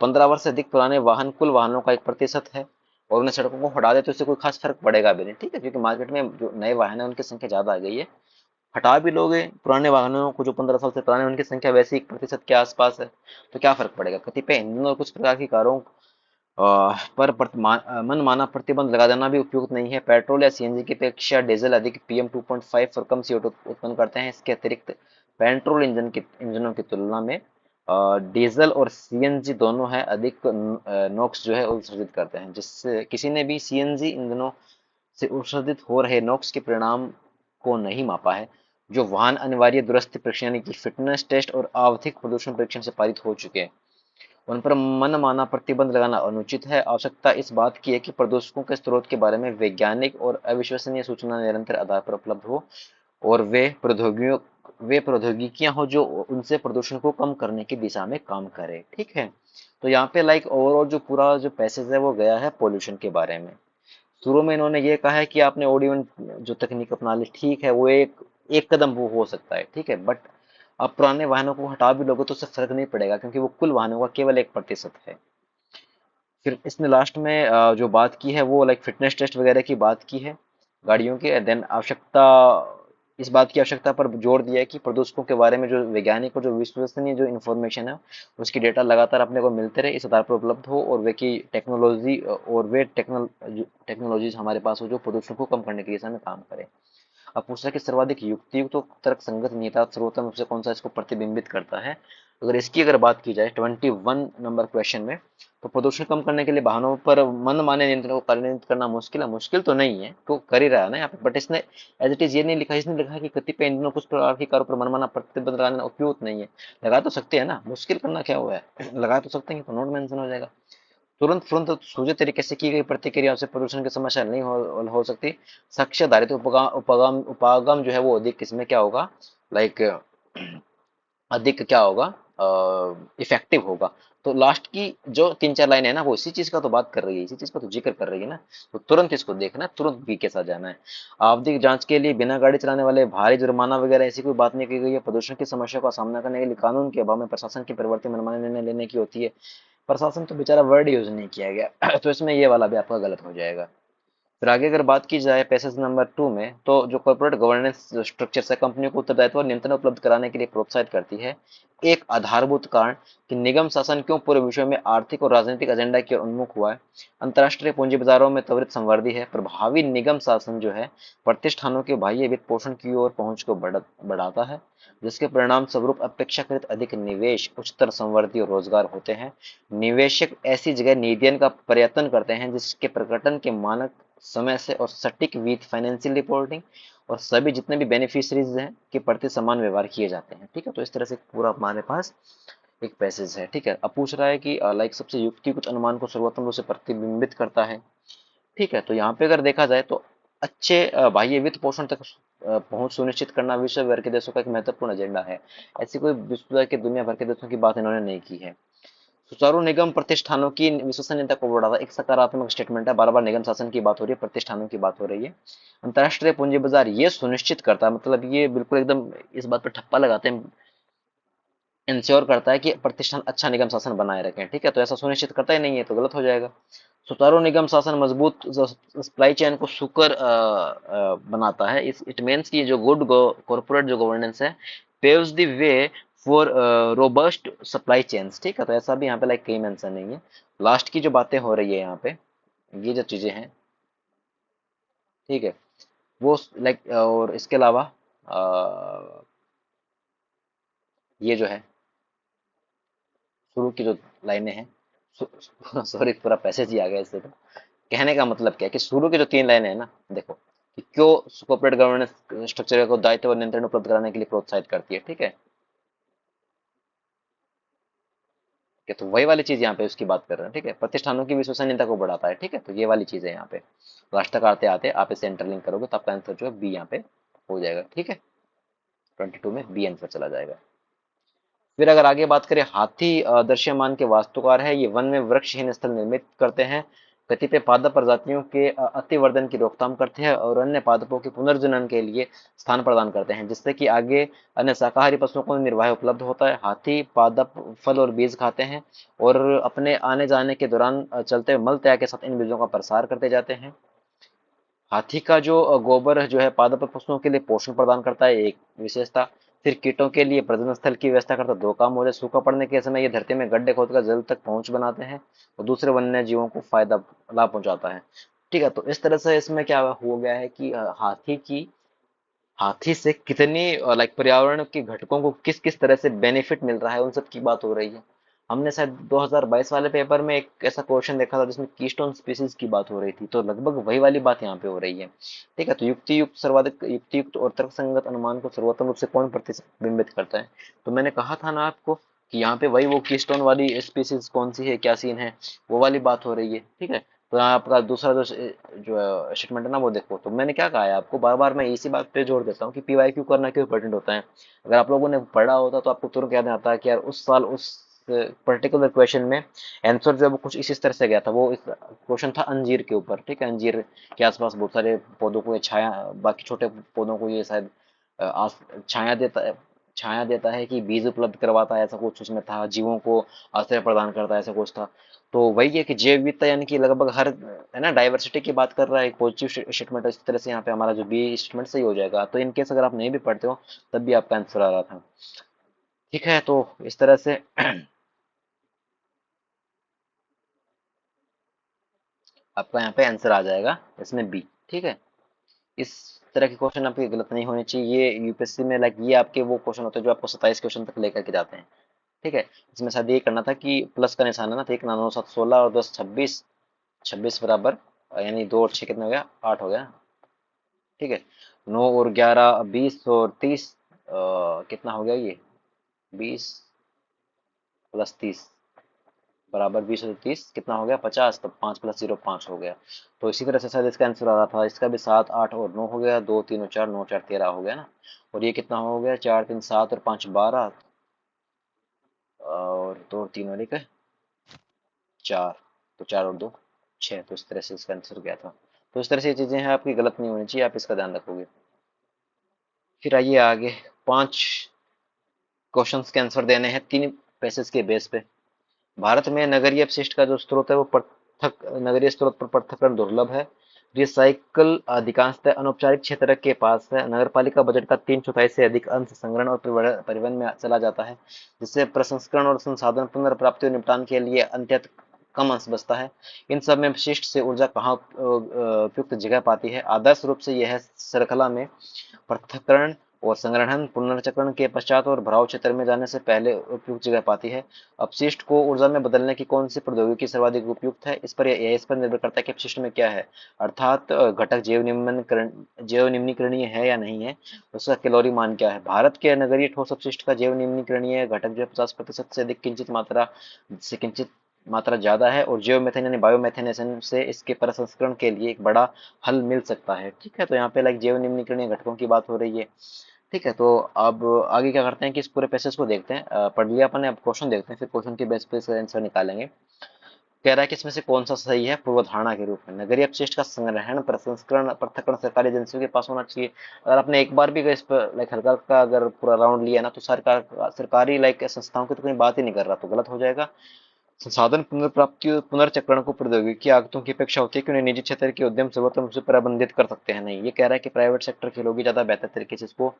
15 वर्ष से अधिक पुराने वाहन कुल वाहनों का 1% है, और उन्हें सड़कों को हटा दे तो इससे कोई खास फर्क पड़ेगा भी नहीं। ठीक है, क्योंकि मार्केट में जो नए वाहन है उनकी संख्या ज्यादा आ गई है। हटा भी लोगे पुराने वाहनों को जो 15 साल से पुराने हैं, उनकी संख्या वैसे ही 1% के आसपास है, तो क्या फर्क पड़ेगा। कतिपय ईंधन और कुछ प्रकार की कारों पर मनमाना प्रतिबंध लगा देना भी उपयुक्त नहीं है। पेट्रोल या सीएनजी की अपेक्षा डीजल अधिक PM2.5 और कम CO2 उत्पन्न करते हैं। इसके अतिरिक्त पेट्रोल इंजनों की तुलना में डीजल और सीएनजी दोनों है अधिक नॉक्स जो है उत्सर्जित करते हैं, जिससे किसी ने भी सीएनजी इंजनों से उत्सर्जित हो रहे नॉक्स के परिणाम को नहीं मापा है, जो वाहन अनिवार्य दुरुस्ती परीक्षण यानी कि फिटनेस टेस्ट और आवधिक प्रदूषण परीक्षण से पारित हो चुके हैं, उन पर मनमाना प्रतिबंध लगाना अनुचित है। आवश्यकता इस बात की है कि प्रदूषकों के स्रोत के बारे में वैज्ञानिक और अविश्वसनीय सूचना निरंतर आधार पर उपलब्ध हो, और वे प्रौद्योगिकियां हो जो उनसे प्रदूषण को कम करने की दिशा में काम करे। ठीक है, तो यहाँ पे लाइक ओवरऑल जो पूरा जो पैसेज है वो गया है पॉल्यूशन के बारे में। शुरू में इन्होंने ये कहा है कि आपने ऑडियो जो तकनीक अपना ली, ठीक है, वो एक एक कदम वो हो सकता है, ठीक है, बट आप पुराने वाहनों को हटा भी लोगे तो उससे फर्क नहीं पड़ेगा, क्योंकि वो कुल वाहनों का केवल 1% है। फिर इसने लास्ट में जो बात की है वो लाइक फिटनेस टेस्ट वगैरह की बात की है गाड़ियों के। देन आवश्यकता, इस बात की आवश्यकता पर जोर दिया है कि प्रदूषकों के बारे में जो वैज्ञानिक और जो विश्वसनीय जो इन्फॉर्मेशन है उसकी डेटा लगातार अपने को मिलते रहे, इस आधार पर उपलब्ध हो, और वे की टेक्नोलॉजी और वे टेक्नोलॉजीज हमारे पास हो जो प्रदूषण को कम करने की दिशा में काम करे। अब पूछ रहा है कि सर्वाधिक युक्तियुक्त तो तर्क संगत निहितार्थ सर्वोत्तम रूप से कौन सा इसको प्रतिबिंबित करता है। अगर बात की जाए 21 नंबर क्वेश्चन में, तो प्रदूषण कम करने के लिए वाहनों पर मनमाने नियंत्रण को कार्यान्वित करना मुश्किल है। मुश्किल तो नहीं है, तो कर ही रहा है ना यहाँ पे, बट इसने एज इट इज ये नहीं लिखा, इसने लिखा है कि कतिपय ईंधनों कुछ प्रकार की कारों पर मनमाना प्रतिबंध लगाना उपयुक्त नहीं है। लगा तो सकते हैं ना, मुश्किल करना क्या हुआ है लगा तो सकते हैं, तो नोट मेंशन हो जाएगा। तुरंत तुरंत सूझे तरीके से की गई प्रतिक्रियाओं से प्रदूषण की समस्या नहीं हो सकती। साक्ष्य आधारित उपागम जो है वो अधिक किसमें क्या होगा, लाइक अधिक क्या होगा, इफेक्टिव होगा। तो लास्ट की जो 3-4 लाइन है ना, वो इसी चीज का तो बात कर रही है, इसी चीज का तो जिक्र कर रही है ना। तो तुरंत इसको देखना है, तुरंत बी के साथ जाना है। आवधिक जांच के लिए बिना गाड़ी चलाने वाले भारी जुर्माना वगैरह ऐसी कोई बात नहीं की गई है। प्रदूषण की समस्या का सामना करने के लिए कानून के अभाव में प्रशासन की परिवर्तन मनमाने निर्णय लेने की होती है। प्रशासन तो बेचारा वर्ड यूज नहीं किया गया तो इसमें ये वाला भी आपका गलत हो जाएगा। फिर आगे अगर बात की जाए पैसेज नंबर 2 में, तो जो कॉर्पोरेट गवर्नेंस जो स्ट्रक्चर है कंपनियों को उत्तरदायित्व और नियंत्रण उपलब्ध कराने के लिए प्रोत्साहित करती है। एक आधारभूत कारण कि निगम शासन क्यों पूरे विश्व में आर्थिक और राजनीतिक एजेंडा की ओर उन्मुख हुआ है। अंतर्राष्ट्रीय पूंजी बाजारों में त्वरित संवर्धी है। प्रभावी निगम शासन जो है प्रतिष्ठानों के बाह्य वित्त पोषण की ओर पहुंच को बढ़ाता है, जिसके परिणाम स्वरूप अपेक्षाकृत अधिक निवेश, उच्चतर संवर्धी और रोजगार होते हैं। निवेशक ऐसी जगह निधियन का प्रयत्न करते हैं जिसके प्रकटन के मानक समय से और सटीक विथ फाइनेंशियल रिपोर्टिंग और सभी जितने भी बेनिफिशरीज हैं के प्रति समान व्यवहार किए जाते हैं। ठीक है, तो इस तरह से पूरा हमारे पास एक पैसेज है। ठीक है, अब पूछ रहा है कि लाइक सबसे युक्ति कुछ अनुमान को सर्वोत्तम रूप से प्रतिबिंबित करता है। ठीक है, तो यहाँ पे अगर देखा जाए तो अच्छे बाह्य वित्त पोषण तक पहुंच सुनिश्चित करना विश्व भर के देशों का एक महत्वपूर्ण एजेंडा है। ऐसी कोई विश्व भर के दुनिया भर के देशों की बात इन्होंने नहीं की है। सुचारू निगम प्रतिष्ठानों की विश्वसनीयता को बढ़ाता है, एक सकारात्मक स्टेटमेंट है। बार बार निगम शासन की बात हो रही है, प्रतिष्ठानों की बात हो रही है। अंतर्राष्ट्रीय पूंजी बाजार ये सुनिश्चित करता है, मतलब ये बिल्कुल एकदम इस बात पर ठप्पा लगाते हैं, इंश्योर करता है कि प्रतिष्ठान अच्छा निगम शासन बनाए रखें। ठीक है, तो ऐसा सुनिश्चित करता ही नहीं है तो गलत हो जाएगा। सुचारू निगम शासन मजबूत सप्लाई चेन को सुकर बनाता है। इट मीन्स की जो गुड कॉर्पोरेट जो गवर्नेंस है paves the way for robust supply chains. ठीक है, तो ऐसा भी यहाँ पे लाइक कहीं मेंशन नहीं है। लास्ट की जो बातें हो रही है यहाँ पे, ये जो चीजें हैं, ठीक है, वो लाइक और इसके अलावा ये जो है शुरू की जो लाइनें हैं, सॉरी पूरा पैसेज ही आ गया इससे। तो कहने का मतलब क्या है कि शुरू की जो 3 लाइनें हैं ना, देखो कि क्यों कॉर्पोरेट गवर्नेंस स्ट्रक्चर को दायित्व और नियंत्रण उपलब्ध कराने के लिए प्रोत्साहित करती है। ठीक है, तो वही वाली चीज यहाँ पे उसकी बात कर रहे हैं। ठीक है, प्रतिष्ठानों की विश्वसनीयता को बढ़ाता है। ठीक है, तो ये वाली चीज है यहाँ पे। लास्ट तक आते आते आप इसे इंटरलिंक करोगे तो आपका आंसर जो है बी यहाँ पे हो जाएगा। ठीक है, 22 में बी आंसर चला जाएगा। फिर अगर आगे बात करें, हाथी दृश्यमान के वास्तुकार है। ये वन में वृक्षहीन स्थल निर्मित करते हैं, कतिपय पादप प्रजातियों के अतिवर्धन की रोकथाम करते हैं और अन्य पादपों के पुनर्जनन के लिए स्थान प्रदान करते हैं, जिससे कि आगे अन्य शाकाहारी पशुओं को निर्वाह उपलब्ध होता है। हाथी पादप फल और बीज खाते हैं और अपने आने जाने के दौरान चलते हुए मल त्याग के साथ इन बीजों का प्रसार करते जाते हैं। हाथी का जो गोबर जो है पादप पशुओं के लिए पोषण प्रदान करता है, एक विशेषता। फिर कीटों के लिए प्रजनन स्थल की व्यवस्था करता है। 2 काम हो जाए, सूखा पड़ने के समय ये धरती में गड्ढे खोदकर जल तक पहुंच बनाते हैं और दूसरे वन्य जीवों को फायदा लाभ पहुंचाता है। ठीक है, तो इस तरह से इसमें क्या हो गया है कि हाथी से कितनी लाइक पर्यावरण के घटकों को किस किस तरह से बेनिफिट मिल रहा है उन सब की बात हो रही है। हमने शायद 2022 वाले पेपर में एक ऐसा क्वेश्चन देखा था जिसमें कीस्टोन स्पीसीज की बात हो रही थी, तो लगभग वही वाली बात यहाँ पे हो रही है। ठीक है, तो युक्तियुक्त और तर्कसंगत अनुमान को सर्वोत्तम रूप से कौन प्रतिबिंबित करता है? तो मैंने कहा था ना आपको कि यहाँ पे वही वो कीस्टोन वाली स्पीसीज कौन सी है, क्या सीन है, वो वाली बात हो रही है। ठीक है, तो यहाँ आपका दूसरा जो स्टेटमेंट है ना, वो देखो, तो मैंने क्या कहा है आपको, बार बार मैं इसी बात पे जोर देता हूँ कि पीवाईक्यू करना क्यों इंपॉर्टेंट होता है। अगर आप लोगों ने पढ़ा होता तो आपको तुरंत याद आता है कि यार उस साल उस पर्टिकुलर क्वेश्चन में आंसर जो है वो कुछ इस तरह से गया था। वो इस क्वेश्चन था अंजीर के ऊपर। ठीक है, अंजीर के आसपास बहुत सारे पौधों को ये छाया, बाकी छोटे पौधों को ये शायद छाया देता है, छाया देता है कि बीज उपलब्ध करवाता है, ऐसा कुछ उसमें था, जीवों को आश्रय प्रदान करता है, ऐसा कुछ था। तो वही है कि जैव विविधता यानी कि लगभग हर, है ना, डाइवर्सिटी की बात कर रहा है, एक पॉजिटिव स्टेटमेंट है। इस तरह से यहाँ पे हमारा जो बी स्टेटमेंट सही हो जाएगा। तो इनकेस अगर आप नहीं भी पढ़ते हो तब भी आपका आंसर आ रहा था। ठीक है, तो इस तरह से आपका यहाँ पे आंसर आ जाएगा इसमें बी। ठीक है, इस तरह के क्वेश्चन आपके गलत नहीं होने चाहिए। ये यूपीएससी में लाइक ये आपके वो क्वेश्चन होते हैं जो आपको 27 क्वेश्चन तक लेकर के जाते हैं। ठीक है, इसमें शायद ये करना था कि प्लस का निशान है ना, तो एक 9 7 16 और 10 26, 26 बराबर, यानी 2 और 6 कितना हो गया, 8 हो गया। ठीक है, 9 और 11 20 और 30, कितना हो गया ये, 20 प्लस 30 बराबर 20 और 30 कितना हो गया, 50, तो 5 प्लस 0 5 हो गया। तो इसी तरह से शायद इसका आंसर आ रहा था, इसका भी 7 8 और 9 हो गया, 2 3 और 4 9 4 13 हो गया ना। और ये कितना हो गया, 4 3 7 और 5 12, और 2 और 3 और 1 4, तो 4 और 2 6, तो इस तरह से इसका आंसर गया था। तो इस तरह से ये चीजें हैं आपकी गलत नहीं होनी चाहिए, आप इसका ध्यान रखोगे। फिर आइए आगे, 5 क्वेश्चंस के आंसर देने हैं 3 पैसेज के बेस पे। भारत में नगरीय अपशिष्ट का जो स्रोत है वो पृथक, नगरीय स्रोत पर पृथक्करण दुर्लभ है। रिसाइकल अधिकांशतः अनौपचारिक क्षेत्र के पास है। नगरपालिका बजट का 3/4 से अधिक अंश संग्रहण और परिवहन में चला जाता है, जिससे प्रसंस्करण और संसाधन पुनर्प्राप्ति और निपटान के लिए अत्यंत कम अंश बचता है। इन सब में अपशिष्ट से ऊर्जा कहाँ उपयुक्त जगह पाती है? आदर्श रूप से यह श्रृंखला में पृथक्करण और संग्रहण पुनर्चक्रण के पश्चात और भराव क्षेत्र में जाने से पहले उपयुक्त जगह पाती है। अपशिष्ट को ऊर्जा में बदलने की कौन सी प्रौद्योगिकी सर्वाधिक उपयुक्त है? इस पर निर्भर करता है कि अपशिष्ट में क्या है, अर्थात घटक जैव निम्नीकरणीय है या नहीं है, उसका कैलोरी मान क्या है। भारत के नगरीय ठोस अपशिष्ट का जैव निम्नीकरणीय घटक जो है 50% से अधिक, किंचित मात्रा ज्यादा है, और जियो मेथेन यानी बायोमेथेनेशन से इसके प्रसंस्करण के लिए एक बड़ा हल मिल सकता है। ठीक है, तो यहाँ पे लाइक जैव निम्नीकरणीय घटकों की बात हो रही है। ठीक है, तो अब आगे क्या करते हैं कि इस पूरे पैसेज को देखते हैं। पढ़ लिया अपन ने, अब क्वेश्चन देखते हैं, फिर क्वेश्चन के बेस पे इसका आंसर निकालेंगे। कह रहा है कि इसमें से कौन सा सही है पूर्वधारणा के रूप में। नगरीय अपशिष्ट का संग्रहण प्रसंस्करण पृथक्करण सरकारी एजेंसियों के पास होना चाहिए। अगर आपने एक बार भी इस पर लाइक हल्का का अगर पूरा राउंड लिया ना, तो सरकारी लाइक संस्थाओं की तो कोई बात ही नहीं कर रहा, तो गलत हो जाएगा। संसाधन पुनर्प्राप्ति और पुनर्चक्रण को प्रौद्योगिकी आगतों की अपेक्षा होती है कि उन्हें निजी क्षेत्र के उद्यम सर्वोत्तम रूप से प्रबंधित कर सकते हैं। नहीं, ये कह रहा है कि प्राइवेट सेक्टर के लोग ही ज्यादा बेहतर तरीके से इसको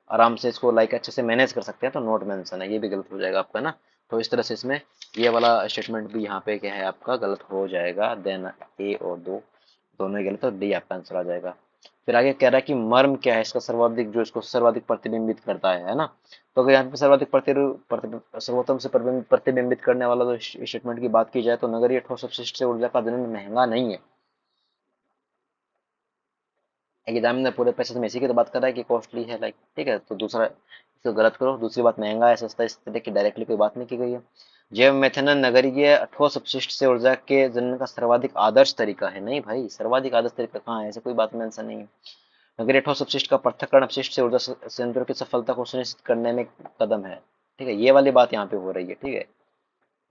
आराम से इसको लाइक अच्छे से मैनेज कर सकते हैं, तो नॉट मेंशन है, ये भी गलत हो जाएगा आपका ना। तो इस तरह से इसमें ये वाला स्टेटमेंट भी यहाँ पे क्या है आपका गलत हो जाएगा। देन ए और दो दोनों ही गलत, और डी आपका आंसर आ जाएगा। फिर आगे कह रहा है कि मर्म क्या है इसका, सर्वाधिक जो इसको सर्वाधिक प्रतिबिंबित करता है ना। तो अगर यहाँ पे सर्वोत्तम से प्रतिबिंबित करने वाला जो स्टेटमेंट की बात की जाए, तो नगरीय ठोस अपशिष्ट से ऊर्जा का जनन महंगा नहीं है। एग्जामिनर पूरे पैसे में इसी की तो बात कर रहा है कि कॉस्टली है लाइक। ठीक है, तो दूसरा इसको गलत करो, दूसरी बात महंगा है सस्ता है, इस तरह की डायरेक्टली कोई बात नहीं की गई है। जैव मेथेनल नगरीय ठोस अपशिष्ट से ऊर्जा के जनन का सर्वाधिक आदर्श तरीका है। नहीं भाई, सर्वाधिक आदर्श तरीका कहाँ है, ऐसे कोई बात में आंसर नहीं है। नगरीय ठोस अपशिष्ट का पृथक्करण अपशिष्ट से ऊर्जा संयंत्रों की सफलता को सुनिश्चित करने में कदम है। ठीक है, ये वाली बात यहाँ पे हो रही है। ठीक है,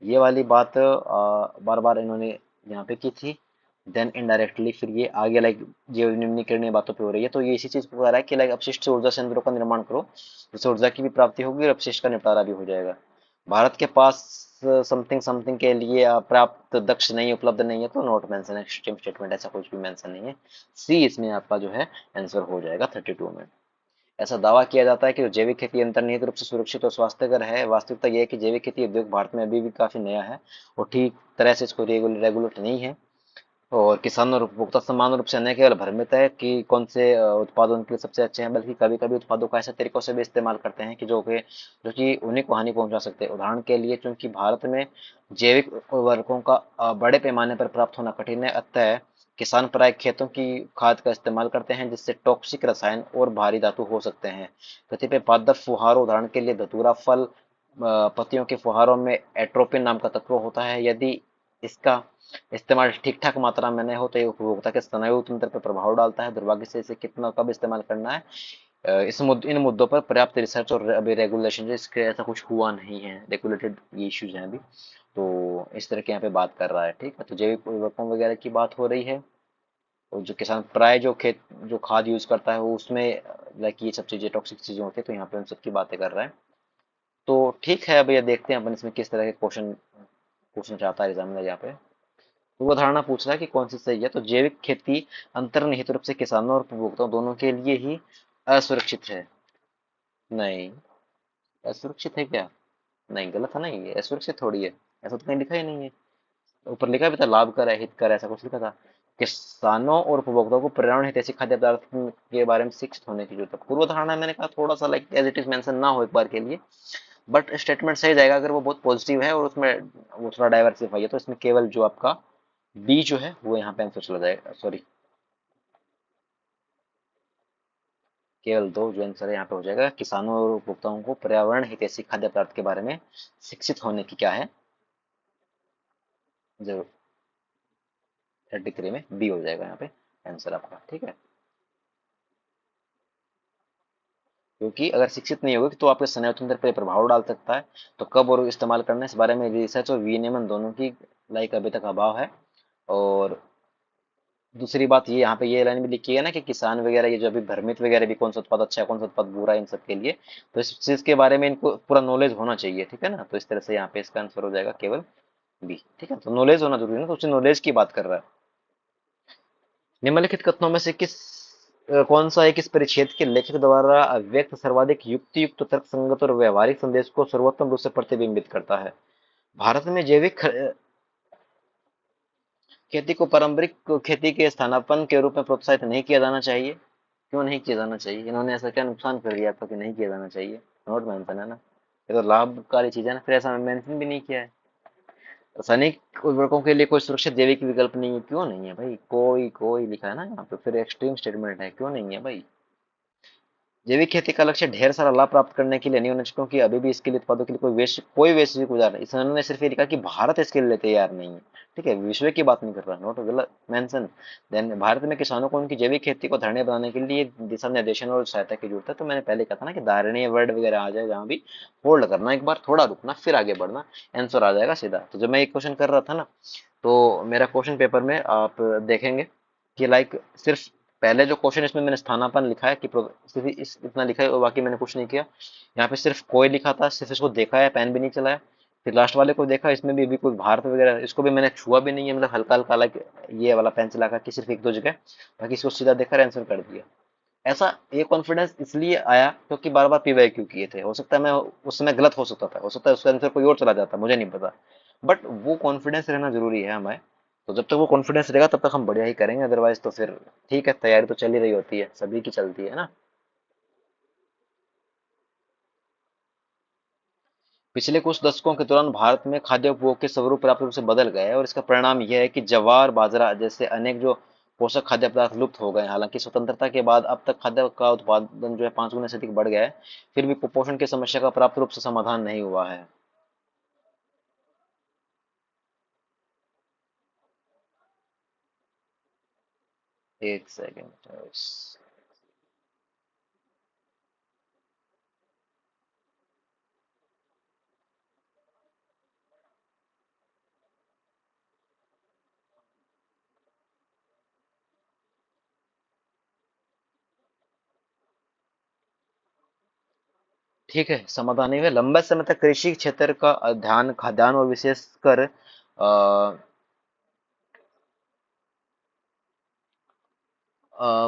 ये वाली बात बार बार इन्होंने यहाँ पे की थी। देन इनडायरेक्टली फिर ये आगे लाइक जैव निम्नीकरणीय बातों पे हो रही है, तो ये इसी चीज को कह रहा है कि लाइक अपशिष्ट से ऊर्जा संयंत्रों का निर्माण करो, जिससे ऊर्जा की भी प्राप्ति होगी और अपशिष्ट का निपटारा भी हो जाएगा। भारत के पास समथिंग समथिंग के लिए पर्याप्त दक्ष नहीं, उपलब्ध नहीं है, तो नोट मेंशन है, स्टेटमेंट ऐसा कुछ भी मेंशन नहीं है। सी इसमें आपका जो है आंसर हो जाएगा 32 में। ऐसा दावा किया जाता है कि जैविक खेती अंतर्निहित रूप से सुरक्षित और स्वास्थ्यकर है। वास्तविकता यह है कि जैविक खेती उद्योग भारत में अभी भी काफी नया है और ठीक तरह से इसको रेगुलेट नहीं है। और किसान और उपभोक्ता समान रूप से न केवल भ्रमित है कि कौन से उत्पाद उनके लिए सबसे अच्छे हैं, बल्कि कभी कभी उत्पादों को ऐसे तरीकों से भी इस्तेमाल करते हैं कि जो कि उन्हीं को हानि पहुंचा सकते हैं। उदाहरण के लिए, चूंकि भारत में जैविक उर्वरकों का बड़े पैमाने पर प्राप्त होना कठिन है, अतः किसान प्राय खेतों की खाद का इस्तेमाल करते हैं, जिससे टॉक्सिक रसायन और भारी धातु हो सकते हैं। कतिपय पादप फुहारों, उदाहरण के लिए धतूरा फल पत्तियों के फुहारों में एट्रोपिन नाम का तत्व होता है। यदि इसका इस्तेमाल ठीक ठाक मात्रा में नहीं हो तो ये उपभोक्ता के स्नायु तंत्र पर प्रभाव डालता है। दुर्भाग्य से इसे कितना कब इस्तेमाल करना है, इन मुद्दों पर पर्याप्त रिसर्च और अभी रेगुलेशन इसके ऐसा कुछ हुआ नहीं है, रेगुलेटेड ये इश्यूज हैं अभी। तो इस तरह के यहाँ पे बात कर रहा है। ठीक है, तो जैविक उर्वरकों वगैरह की बात हो रही है। और जो किसान प्राय जो खाद यूज करता है वो उसमें लाइक ये सब चीजें टॉक्सिक चीजें होती है, तो यहाँ पे उन सब की बातें कर रहा है। तो ठीक है, अब ये देखते हैं अपन इसमें किस तरह के क्वेश्चन पूछना चाहता है एग्जामिनर यहाँ पे। तो वो धारणा पूछ रहा है कि कौन सी सही है। तो जैविक खेती अंतर्निहित रूप से किसानों और उपभोक्ताओं दोनों के लिए ही असुरक्षित है। नहीं, असुरक्षित है क्या? नहीं, गलत है ना, ये असुरक्षित थोड़ी है। ऐसा तो कहीं लिखा ही नहीं है। ऊपर लिखा भी था लाभकर है, हितकर है, ऐसा कुछ लिखा था। किसानों और उपभोक्ताओं को पर्यावरण हितैषी खाद्य पदार्थ के बारे में शिक्षित होने की जरूरत है। पूर्व धारणा मैंने कहा थोड़ा सा like as it is mention ना हो एक बार के लिए, बट स्टेटमेंट सही जाएगा अगर वो बहुत पॉजिटिव है और उसमें वो थोड़ा डाइवर्सिफाई है। तो इसमें केवल जो आपका बी जो है वो यहाँ पे आंसर चला जाएगा, सॉरी, केवल दो जो आंसर है यहाँ पे हो जाएगा। किसानों और उपभोक्ताओं को पर्यावरण हितैषी खाद्य पदार्थ के बारे में शिक्षित होने की क्या है जरूर। 33 में बी हो जाएगा यहाँ पे आंसर आपका। ठीक है, क्योंकि अगर शिक्षित नहीं होगे तो आपके स्नायु तंत्र पर प्रभाव डाल सकता है। तो कब और इस्तेमाल करना है इस बारे में रिसर्च और विनियमन दोनों की लाइक अभी तक अभाव है। और दूसरी बात ये यहाँ पे ये लाइन भी लिखी है ना कि किसान वगैरह ये जो अभी भ्रमित वगैरह भी कौन सा उत्पाद अच्छा है कौन सा उत्पाद बुरा है इन सब के लिए, तो इस चीज के बारे में इनको पूरा नॉलेज होना चाहिए। ठीक है ना, तो इस तरह से यहाँ पे इसका आंसर हो जाएगा केवल बी। ठीक है, तो नॉलेज होना जरूरी है ना, तो उससे नॉलेज की बात कर रहा है। निम्नलिखित कथनों में से कौन सा एक इस परिच्छेद के लेखक द्वारा व्यक्त सर्वाधिक युक्तियुक्त तर्कसंगत और व्यवहारिक संदेश को सर्वोत्तम रूप से प्रतिबिंबित करता है? भारत में जैविक खेती को पारंपरिक खेती के स्थानापन्न के रूप में प्रोत्साहित नहीं किया जाना चाहिए। क्यों नहीं किया जाना चाहिए? इन्होंने ऐसा क्या नुकसान कर दिया आपका कि नहीं किया जाना चाहिए? नोट मेंशन है ना, ये तो लाभकारी चीज है ना, फिर ऐसा मेंशन भी नहीं किया है। रासायनिक उर्वरकों के लिए कोई सुरक्षित जैविक विकल्प नहीं है। क्यों नहीं है भाई? कोई कोई लिखा है ना यहाँ पे, फिर एक्सट्रीम स्टेटमेंट है, क्यों नहीं है भाई? जैविक खेती का लक्ष्य ढेर सारा लाभ प्राप्त करने के लिए नहीं होना चाहिए, क्योंकि अभी भी इसके लिए उत्पादों के लिए कोई वैश्विक उदाहरण नहीं। इन्होंने सिर्फ ये लिखा कि भारत इसके लिए तैयार नहीं है। ठीक है, विश्व की बात नहीं कर रहा, नोट गलत मेंशन। देन भारत में किसानों को उनकी जैविक खेती को धरने बनाने के लिए दिशा निर्देशन और सहायता की जरूरत है। तो मैंने पहले कहा था ना कि धारणीय वर्ड वगैरह आ जाए जहाँ भी, होल्ड करना एक बार, थोड़ा रुकना, फिर आगे बढ़ना, आंसर आ जाएगा सीधा। तो जब मैं एक क्वेश्चन कर रहा था ना, तो मेरा क्वेश्चन पेपर में आप देखेंगे कि लाइक सिर्फ पहले जो क्वेश्चन इसमें मैंने स्थानापन्न लिखा है कि सिर्फ इतना लिखा है और बाकी मैंने कुछ नहीं किया। यहाँ पे सिर्फ कोई लिखा था, सिर्फ इसको देखा है, पेन भी नहीं चलाया। फिर लास्ट वाले को देखा, इसमें भी अभी कोई भारत वगैरह इसको भी मैंने छुआ भी नहीं है, मतलब हल्का हल्का लाइक ये वाला पेन चला कर कि सिर्फ एक दो जगह, बाकी इसको सीधा देखकर आंसर कर दिया। ऐसा ये कॉन्फिडेंस इसलिए आया क्योंकि बार बार पीवाईक्यू किए थे। हो सकता है मैं उस समय गलत हो सकता था, हो सकता है उसका आंसर कोई और चला जाता, मुझे नहीं पता। बट वो कॉन्फिडेंस रहना जरूरी है हमें। तो जब तक वो कॉन्फिडेंस रहेगा तब तक हम बढ़िया ही करेंगे, अदरवाइज तो फिर ठीक है, तैयारी तो चल ही रही होती है, सभी की चलती है ना। पिछले कुछ दशकों के दौरान भारत में खाद्य उपभोग के स्वरूप पर्याप्त रूप से बदल गए हैं, और इसका परिणाम यह है कि ज्वार बाजरा जैसे अनेक जो पोषक खाद्य पदार्थ लुप्त हो गए हैं। हालांकि स्वतंत्रता के बाद अब तक खाद्य का उत्पादन जो है 5 गुना से अधिक बढ़ गया है, फिर भी कुपोषण की समस्या का पर्याप्त रूप से समाधान नहीं हुआ है। एक सेकेंड। ठीक है, समाधान नहीं हुआ। लंबे समय तक कृषि क्षेत्र का ध्यान खाद्यान्न और विशेषकर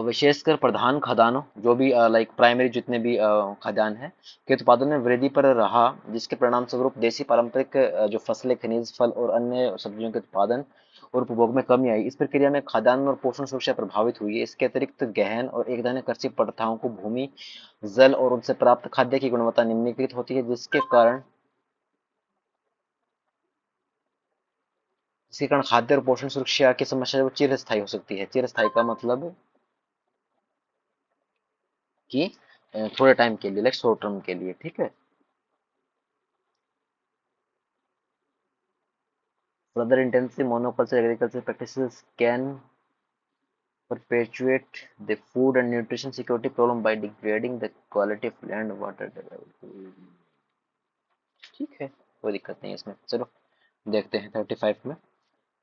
विशेषकर प्रधान खदानों जो भी लाइक प्राइमरी जितने भी खदान है के उत्पादन में वृद्धि पर रहा, जिसके परिणाम स्वरूप देसी पारंपरिक जो फसलें, खनिज, फल और अन्य सब्जियों के उत्पादन और उपभोग में कमी आई। इस प्रक्रिया में खाद्यान्न और पोषण सुरक्षा प्रभावित हुई है। इसके अतिरिक्त गहन और एकधान्य कृषि प्रथाओं को भूमि, जल और उनसे प्राप्त खाद्य की गुणवत्ता निम्नलिखित होती है, जिसके कारण खाद्य और पोषण सुरक्षा की समस्या वो चिरस्थायी हो सकती है। चिरस्थायी का मतलब कि थोड़े टाइम के लिए, लाइक शॉर्ट टर्म के लिए, ठीक है। Further intensive monoculture agriculture practices can perpetuate the food and nutrition security problem by degrading the quality of land water available। ठीक है, कोई दिक्कत नहीं है इसमें। चलो देखते हैं 35 में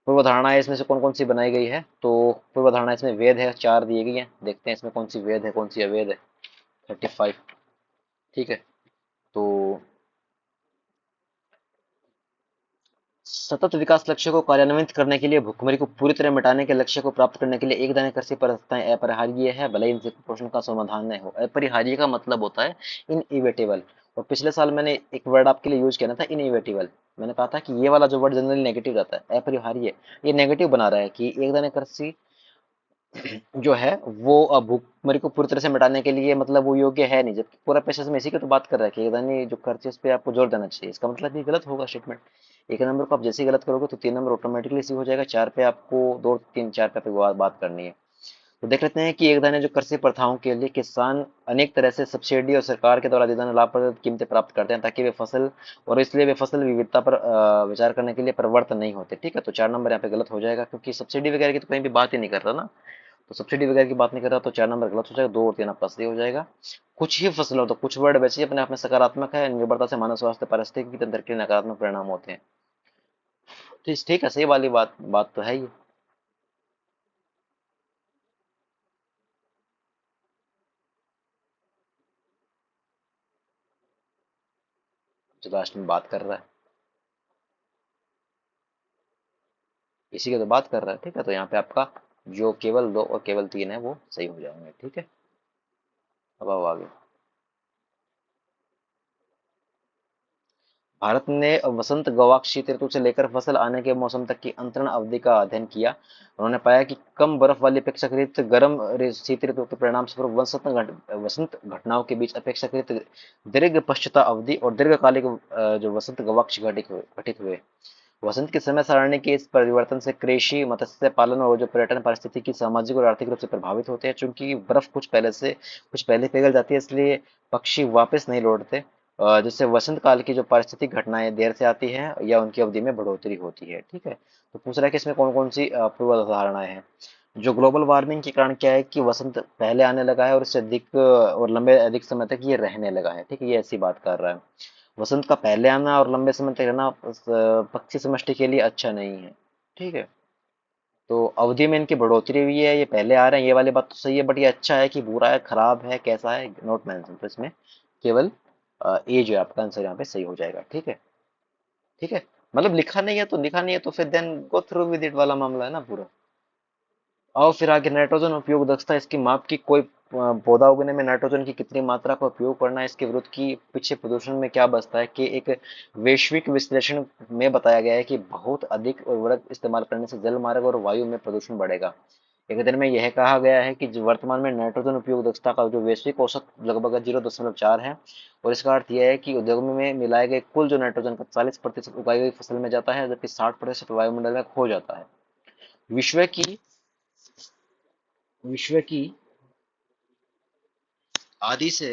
पूर्व धारणाएं इसमें से कौन कौन सी बनाई गई है। तो पूर्व धारणा इसमें वेद है, 4 दी गई है। देखते हैं इसमें कौन सी वेद है कौन सी अवेद है। 35, ठीक है। तो सतत विकास लक्ष्य को कार्यान्वित करने के लिए, भुखमरी को पूरी तरह मिटाने के लक्ष्य को प्राप्त करने के लिए एक दाने कृषि परिस्थितियां अपरिहार्य है, भले ही इनसे कुपोषण का समाधान न हो। अपरिहार्य का मतलब होता है इनइवेटेबल। और पिछले साल मैंने एक वर्ड आपके लिए यूज किया ना था, इनइवेटेबल। मैंने कहा था कि ये वाला जो वर्ड जनरली नेगेटिव रहता है, अपरिहार्य, ये नेगेटिव बना रहा है कि एक दाने कृषि जो है वो भूखमरी को पूरी तरह से मिटाने के लिए मतलब वो योग्य है नहीं, जबकि पूरा पेशा में इसी की तो बात कर रहा है कि एकदम जो खर्च है उस पर आपको जोर देना चाहिए। इसका मतलब ये गलत होगा स्टेटमेंट। एक नंबर को आप जैसे ही गलत करोगे तो 3 नंबर ऑटोमेटिकली इसी हो जाएगा। 4 पे आपको 2 3 4 पे आपको बात करनी है। तो देख लेते हैं कि एक दाने जो कृषि प्रथाओं के लिए किसान अनेक तरह से सब्सिडी और सरकार के द्वारा दी जाने लाभप्रद कीमतें प्राप्त करते हैं, ताकि वे फसल और इसलिए वे फसल विविधता पर विचार करने के लिए प्रवृत्त नहीं होते। ठीक है, तो 4 नंबर यहाँ पे गलत हो जाएगा, क्योंकि सब्सिडी वगैरह की तो कहीं भी बात ही नहीं कर रहा ना। तो सब्सिडी वगैरह की बात नहीं कर रहा, तो 4 नंबर गलत हो जाएगा। 2 और 3 आपका सही हो जाएगा। कुछ ही फसलों, तो कुछ वर्ड वैसे ही अपने आप में सकारात्मक है, निर्भरता से मानव स्वास्थ्य, पारिस्थितिकी तंत्र के नकारात्मक परिणाम होते हैं। ठीक ठीक है, सही वाली बात बात तो है ही। जो लास्ट में बात कर रहा है इसी की तो बात कर रहा है। ठीक है, तो यहाँ पे आपका जो केवल 2 और केवल 3 है वो सही हो जाएंगे। ठीक है, अब आओ आगे। भारत ने वसंत गवाक्ष शीत ऋतु से लेकर फसल आने के मौसम तक की अंतरण अवधि का अध्ययन किया। उन्होंने पाया कि कम बर्फ वाली अपेक्षाकृत गर्म शीत ऋतु के परिणाम स्वरूप वसंत घटनाओं के बीच अपेक्षाकृत दीर्घ पश्चता अवधि और दीर्घकालिक जो वसंत गवाक्ष घटित हुए। वसंत की समय सारणी के इस परिवर्तन से कृषि, मत्स्य पालन और जो पर्यटन पारिस्थितिकी सामाजिक और आर्थिक रूप से प्रभावित होते हैं। चूंकि बर्फ कुछ पहले पिघल जाती है, इसलिए पक्षी वापस नहीं लौटते, जिससे वसंत काल की जो पारिस्थितिक घटनाएं देर से आती हैं या उनकी अवधि में बढ़ोतरी होती है। ठीक है, तो पूछ रहा है कि इसमें कौन कौन सी पूर्व धारणाएं हैं। जो ग्लोबल वार्मिंग के कारण क्या है कि वसंत पहले आने लगा है और इससे और लंबे अधिक समय तक ये रहने लगा है। ठीक है, ये ऐसी बात कर रहा है। वसंत का पहले आना और लंबे समय तक रहना पक्षी समष्टि के लिए अच्छा नहीं है। ठीक है, तो अवधि में इनकी बढ़ोतरी हुई है, ये पहले आ रहे हैं, ये वाली बात तो सही है। बट ये अच्छा है कि बुरा है, खराब है, कैसा है, नॉट मेंशन। तो इसमें केवल ए जो है आपका आंसर यहाँ पे सही हो जाएगा। ठीक है, ठीक है, मतलब लिखा नहीं है तो लिखा नहीं है, तो फिर then go through with it वाला मामला है ना पूरा। और फिर आगे नाइट्रोजन उपयोग दक्षता, इसकी माप की। कोई पौधा उगने में नाइट्रोजन की कितनी मात्रा का उपयोग करना है, इसके विरुद्ध की पीछे प्रदूषण में क्या बचता है, कि एक वैश्विक विश्लेषण में बताया गया है कि बहुत अधिक उर्वरक इस्तेमाल करने से जल मार्ग और वायु में प्रदूषण बढ़ेगा। एक दिन में यह कहा गया है कि जो वर्तमान में नाइट्रोजन उपयोग दक्षता का जो वैश्विक औसत लगभग 0.4 है। और इसका अर्थ यह है कि उद्योग में मिलाए गए कुल जो नाइट्रोजन का 40% उगाई गई फसल में जाता है, जबकि 60% वायुमंडल में खो जाता है। विश्व की विश्व की आदि से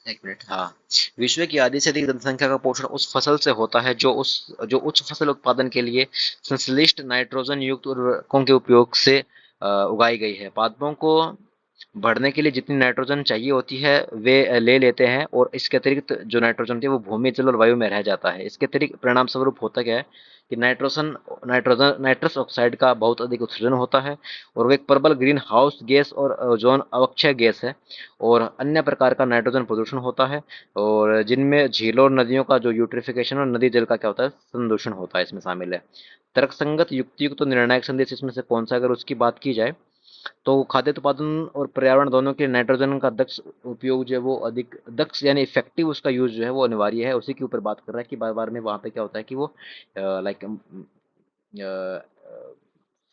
एक मिनट, हाँ। विश्व की आधी से अधिक जनसंख्या का पोषण उस फसल से होता है जो उच्च फसल उत्पादन के लिए संश्लिष्ट नाइट्रोजन युक्त उर्वरकों के उपयोग से उगाई गई है। पादपों को बढ़ने के लिए जितनी नाइट्रोजन चाहिए होती है वे ले लेते हैं, और इसके अतिरिक्त जो नाइट्रोजन होती है वो भूमि जल और वायु में रह जाता है। इसके अतिरिक्त परिणाम स्वरूप होता क्या है कि नाइट्रोजन नाइट्रस ऑक्साइड का बहुत अधिक उत्सर्जन होता है, और वो एक प्रबल ग्रीन हाउस गैस और ओजोन अवक्षय गैस है, और अन्य प्रकार का नाइट्रोजन प्रदूषण होता है, और जिनमें झीलों और नदियों का जो यूट्रिफिकेशन और नदी जल का क्या होता है संदूषण होता है इसमें शामिल है। तर्कसंगत युक्तियुक्त तो निर्णायक संदेश इसमें से कौन सा, अगर उसकी बात की जाए तो खाद्य उत्पादन और पर्यावरण दोनों के लिए नाइट्रोजन का दक्ष उपयोग जो है वो अधिक दक्ष यानी इफेक्टिव उसका यूज जो है वो अनिवार्य है। उसी के ऊपर बात कर रहा है कि बार बार में वहाँ पे क्या होता है कि वो लाइक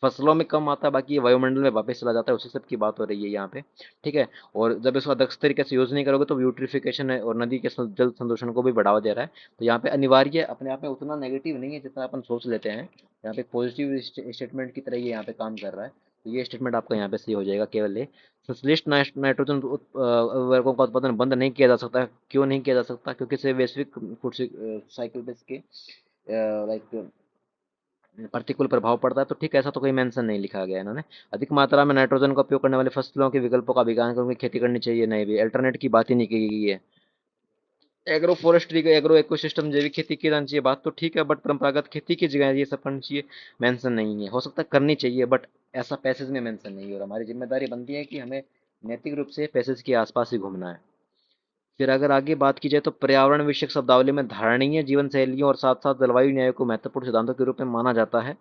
फसलों में कम आता है, बाकी ये वायुमंडल में वापस चला जाता है, उसी सब की बात हो रही है यहाँ पे। ठीक है। और जब इसका दक्ष तरीके से यूज नहीं करोगे तो यूट्रिफिकेशन है और नदी के जल संदूषण को भी बढ़ावा दे रहा है। तो यहाँ पे अनिवार्य अपने आप में उतना नेगेटिव नहीं है जितना अपन सोच लेते हैं। यहाँ पे पॉजिटिव स्टेटमेंट की तरह ये यहाँ पे काम कर रहा है। तो ये स्टेटमेंट आपका यहाँ पे सही हो जाएगा। केवल ये संश्लिष्ट नाइट्रोजन वर्गों का उत्पादन बंद नहीं किया जा सकता। क्यों नहीं किया जा सकता? क्योंकि इसे वैश्विक फूड साइकिल पे इसके लाइक प्रतिकूल प्रभाव पड़ता है। तो ठीक है, ऐसा तो कोई मेंशन नहीं लिखा गया है इन्होंने। अधिक मात्रा में नाइट्रोजन का उपयोग करने वाली फसलों के विकल्पों का विज्ञान करके खेती करनी चाहिए, नहीं भी अल्टरनेट की बात ही नहीं की गई है। एग्रो फॉरेस्ट्री का एग्रो इकोसिस्टम जैविक खेती की जानी चाहिए, बात तो ठीक है, बट परंपरागत खेती की जगह ये सब करनी चाहिए, मेंशन नहीं है। हो सकता है करनी चाहिए बट ऐसा पैसेज में मेंशन नहीं है, और हमारी जिम्मेदारी बनती है कि हमें नैतिक रूप से पैसेज के आसपास ही घूमना है। फिर अगर आगे बात की जाए तो पर्यावरण विषयक शब्दावली में धारणीय जीवन शैलियों और साथ साथ जलवायु न्याय को महत्वपूर्ण सिद्धांतों के रूप में माना जाता है।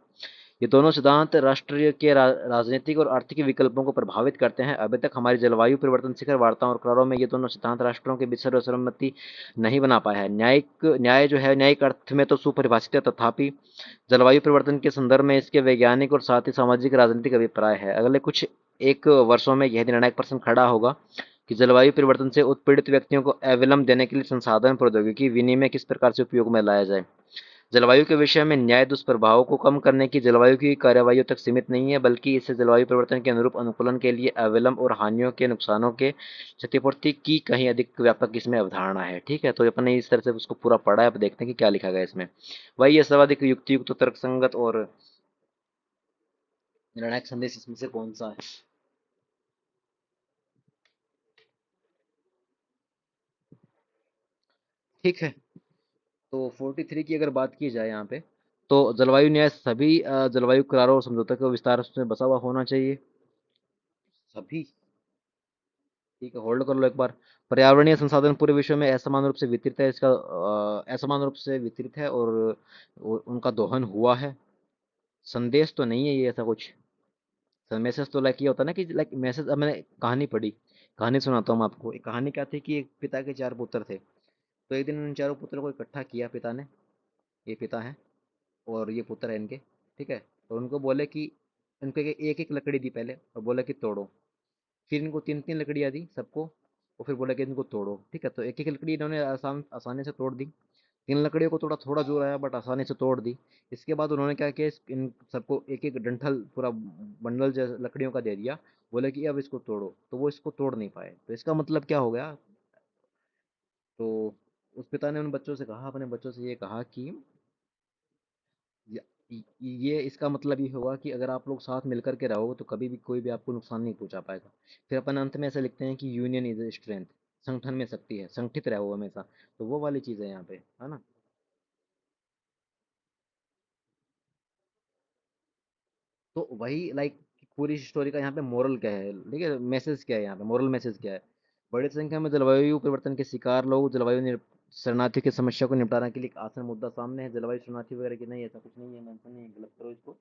ये दोनों सिद्धांत राष्ट्रीय के राजनीतिक और आर्थिक विकल्पों को प्रभावित करते हैं। अभी तक हमारी जलवायु परिवर्तन शिखर वार्ताओं और करारों में ये दोनों सिद्धांत राष्ट्रों के बीच सर्वसम्मति नहीं बना पाया है। न्याय जो है न्यायिक अर्थ में तो सुपरिभाषित है, तथापि जलवायु परिवर्तन के संदर्भ में इसके वैज्ञानिक और साथ ही सामाजिक राजनीतिक अभिप्राय है। अगले कुछ एक वर्षों में यह निर्णायक प्रश्न खड़ा होगा कि जलवायु परिवर्तन से उत्पीड़ित व्यक्तियों को अवलंब देने के लिए संसाधन प्रौद्योगिकी विनिमय किस प्रकार से उपयोग में लाया जाए। जलवायु के विषय में न्याय दुष्प्रभावों को कम करने की जलवायु की कार्यवाहियों तक सीमित नहीं है, बल्कि इससे जलवायु परिवर्तन के अनुरूप अनुकूलन के लिए अविलंब और हानियों के नुकसानों के क्षतिपूर्ति की कहीं अधिक व्यापक इसमें अवधारणा है। ठीक है, तो अपन ने इस तरह से उसको पूरा पढ़ा है। अब देखते हैं कि क्या लिखा गया इसमें। वही ये सब अधिक युक्तियुक्त तर्कसंगत और निर्णायक संदेश इसमें से कौन सा है? ठीक है। तो 43 की अगर बात की जाए यहाँ पे, तो जलवायु न्याय सभी जलवायु करारों और समझौतों का विस्तार उसमें बसा हुआ होना चाहिए। सभी। ठीक है, होल्ड कर लो एक बार। पर्यावरणीय संसाधन पूरे विश्व में असमान रूप से वितरित है, इसका असमान रूप से वितरित है, और उनका दोहन हुआ है। संदेश तो नहीं है ये ऐसा कुछ। मैसेज तो लाइक ये होता है ना कि लाइक मैसेज। अब मैंने कहानी पढ़ी, कहानी सुनाता हूँ मैं आपको। एक कहानी क्या थी कि एक पिता के चार पुत्र थे। तो एक दिन इन चारों पुत्रों को इकट्ठा किया पिता ने। ये पिता है और ये पुत्र है इनके। ठीक है। और उनको बोले कि इनको एक एक लकड़ी दी पहले, और बोला कि तोड़ो। फिर इनको तीन तीन लकड़ियाँ दी सबको, और फिर बोला कि इनको तोड़ो। ठीक है, तो एक एक लकड़ी इन्होंने आसानी से तोड़ दी। तीन लकड़ियों को थोड़ा जोर आया, बट आसानी से तोड़ दी। इसके बाद उन्होंने क्या किया, इन सबको एक एक डंठल पूरा बंडल जैसे लकड़ियों का दे दिया। बोले कि अब इसको तोड़ो, तो वो इसको तोड़ नहीं पाए। तो इसका मतलब क्या हो गया? तो उस पिता ने उन बच्चों से कहा, अपने बच्चों से ये कहा कि य- ये इसका मतलब ये होगा कि अगर आप लोग साथ मिलकर के रहो तो कभी भी कोई भी आपको नुकसान नहीं पहुंचा पाएगा। फिर अपन अंत में ऐसे लिखते हैं कि यूनियन इज स्ट्रेंथ। संगठन में शक्ति है, संगठित रहो हमेशा। तो वो वाली चीज है यहाँ पे, है ना। तो वही लाइक पूरी स्टोरी का यहाँ पे मोरल क्या है, ठीक है, मैसेज क्या है यहाँ पे, मोरल मैसेज क्या है? बड़ी संख्या में जलवायु परिवर्तन के शिकार लोग शरणार्थी की समस्या को निपटाने के लिए एक आसान मुद्दा सामने है। जलवायु शरणार्थी वगैरह की नहीं, ऐसा कुछ नहीं है, मेंशन नहीं है, गलत करो इसको।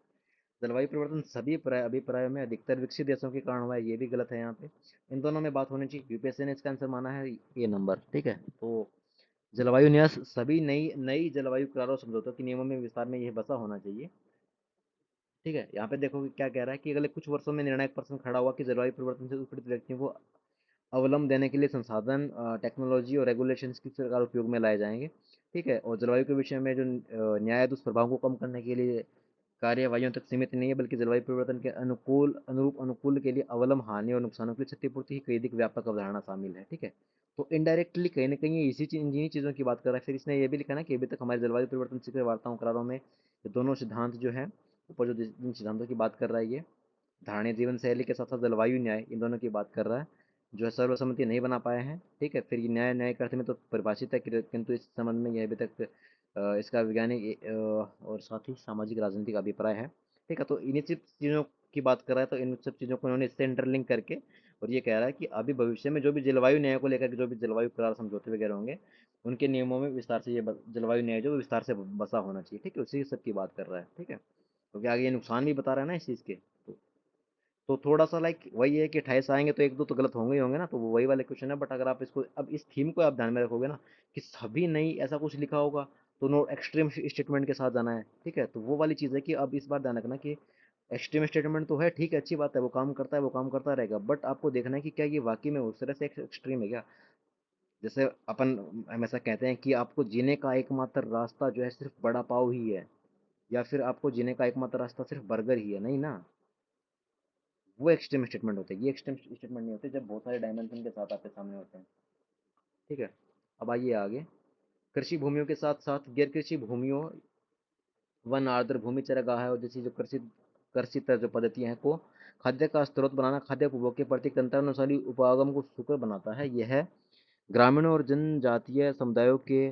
जलवायु परिवर्तन सभी अभिप्रायों में अधिकतर विकसित देशों के कारण हुआ है, ये भी गलत है यहाँ पे। इन दोनों में बात होनी चाहिए। यूपीएससी ने इसका आंसर माना है ये नंबर। ठीक है। तो जलवायु न्यास सभी नई नई जलवायु करारों समझौतों के नियमों में विस्तार में यह बसा होना चाहिए। ठीक है। यहाँ पे देखो कि क्या कह रहा है कि अगले कुछ वर्षों में निर्णायक प्रश्न खड़ा हुआ कि जलवायु परिवर्तन से उत्पीड़ित व्यक्तियों को अवलंब देने के लिए संसाधन टेक्नोलॉजी और रेगुलेशंस किस प्रकार उपयोग में लाए जाएंगे। ठीक है। और जलवायु के विषय में जो न्याय दुष्प्रभाव को कम करने के लिए कार्यवाहियों तक सीमित नहीं है, बल्कि जलवायु परिवर्तन के अनुकूल के लिए अवलंब हानि और नुकसानों के लिए क्षतिपूर्ति ही कई अधिक व्यापक अवधारणा शामिल है। ठीक है। तो इनडायरेक्टली कहीं ना कहीं ये इन्हीं चीज़ों की बात कर रहा है। फिर इसने ये भी लिखा ना कि अभी तक हमारे जलवायु परिवर्तन शिखर वार्ताओं करारों में ये दोनों सिद्धांत जो है, ऊपर जो जिन सिद्धांतों की बात कर रहा है ये, धारणीय जीवन शैली के साथ साथ जलवायु न्याय, इन दोनों की बात कर रहा है, जो है सर्वसम्मति नहीं बना पाए हैं। ठीक है, फिर ये न्याय न्याय के अर्थ में तो परिभाषित है किंतु इस संबंध में यह अभी तक इसका वैज्ञानिक और साथ ही सामाजिक राजनीतिक अभिप्राय है। ठीक है, तो इन्हीं सब चीज़ों की बात कर रहा है, तो इन सब चीज़ों को इन्होंने इससे इंटरलिंक करके और ये कह रहा है कि अभी भविष्य में जो भी जलवायु न्याय को लेकर के जो भी जलवायु करार समझौते वगैरह होंगे, उनके नियमों में विस्तार से जलवायु न्याय जो विस्तार से बसा होना चाहिए। ठीक है, उसी सब की बात कर रहा है। ठीक है, क्योंकि आगे ये नुकसान भी बता रहा है ना इस चीज़ के। तो थोड़ा सा लाइक वही है कि 28 आएंगे तो एक दो तो गलत होंगे ही होंगे ना, तो वो वही वाले क्वेश्चन है। बट अगर आप इसको अब इस थीम को आप ध्यान में रखोगे ना कि सभी नहीं ऐसा कुछ लिखा होगा, तो नो एक्सट्रीम स्टेटमेंट के साथ जाना है। ठीक है, तो वो वाली चीज़ है कि अब इस बार ध्यान रखना कि एक्सट्रीम स्टेटमेंट तो है, ठीक है, अच्छी बात है, वो काम करता है, वो काम करता रहेगा, बट आपको देखना है कि क्या ये वाकई में उस तरह से एक्सट्रीम है क्या। जैसे अपन हमेशा कहते हैं कि आपको जीने का एकमात्र रास्ता जो है सिर्फ बड़ा पाव ही है, या फिर आपको जीने का एकमात्र रास्ता सिर्फ बर्गर ही है, नहीं ना। वो एक्सट्रीम स्टेटमेंट होते हैं, ये एक्सट्रीम स्टेटमेंट नहीं होते जब बहुत सारे डायमेंशन के साथ आपके सामने होते हैं। ठीक है, अब आइए आगे। कृषि भूमियों के साथ साथ गैर कृषि भूमियों, वन आर्द्र भूमि चरागाह है और जैसी जो कृषि कृषि जो पद्धतियां हैं को खाद्य का स्रोत बनाना, खाद्य उपभोग के प्रति तंत्रानुसारी उपागम को सुकर बनाता है। यह है ग्रामीण और जनजातीय समुदायों के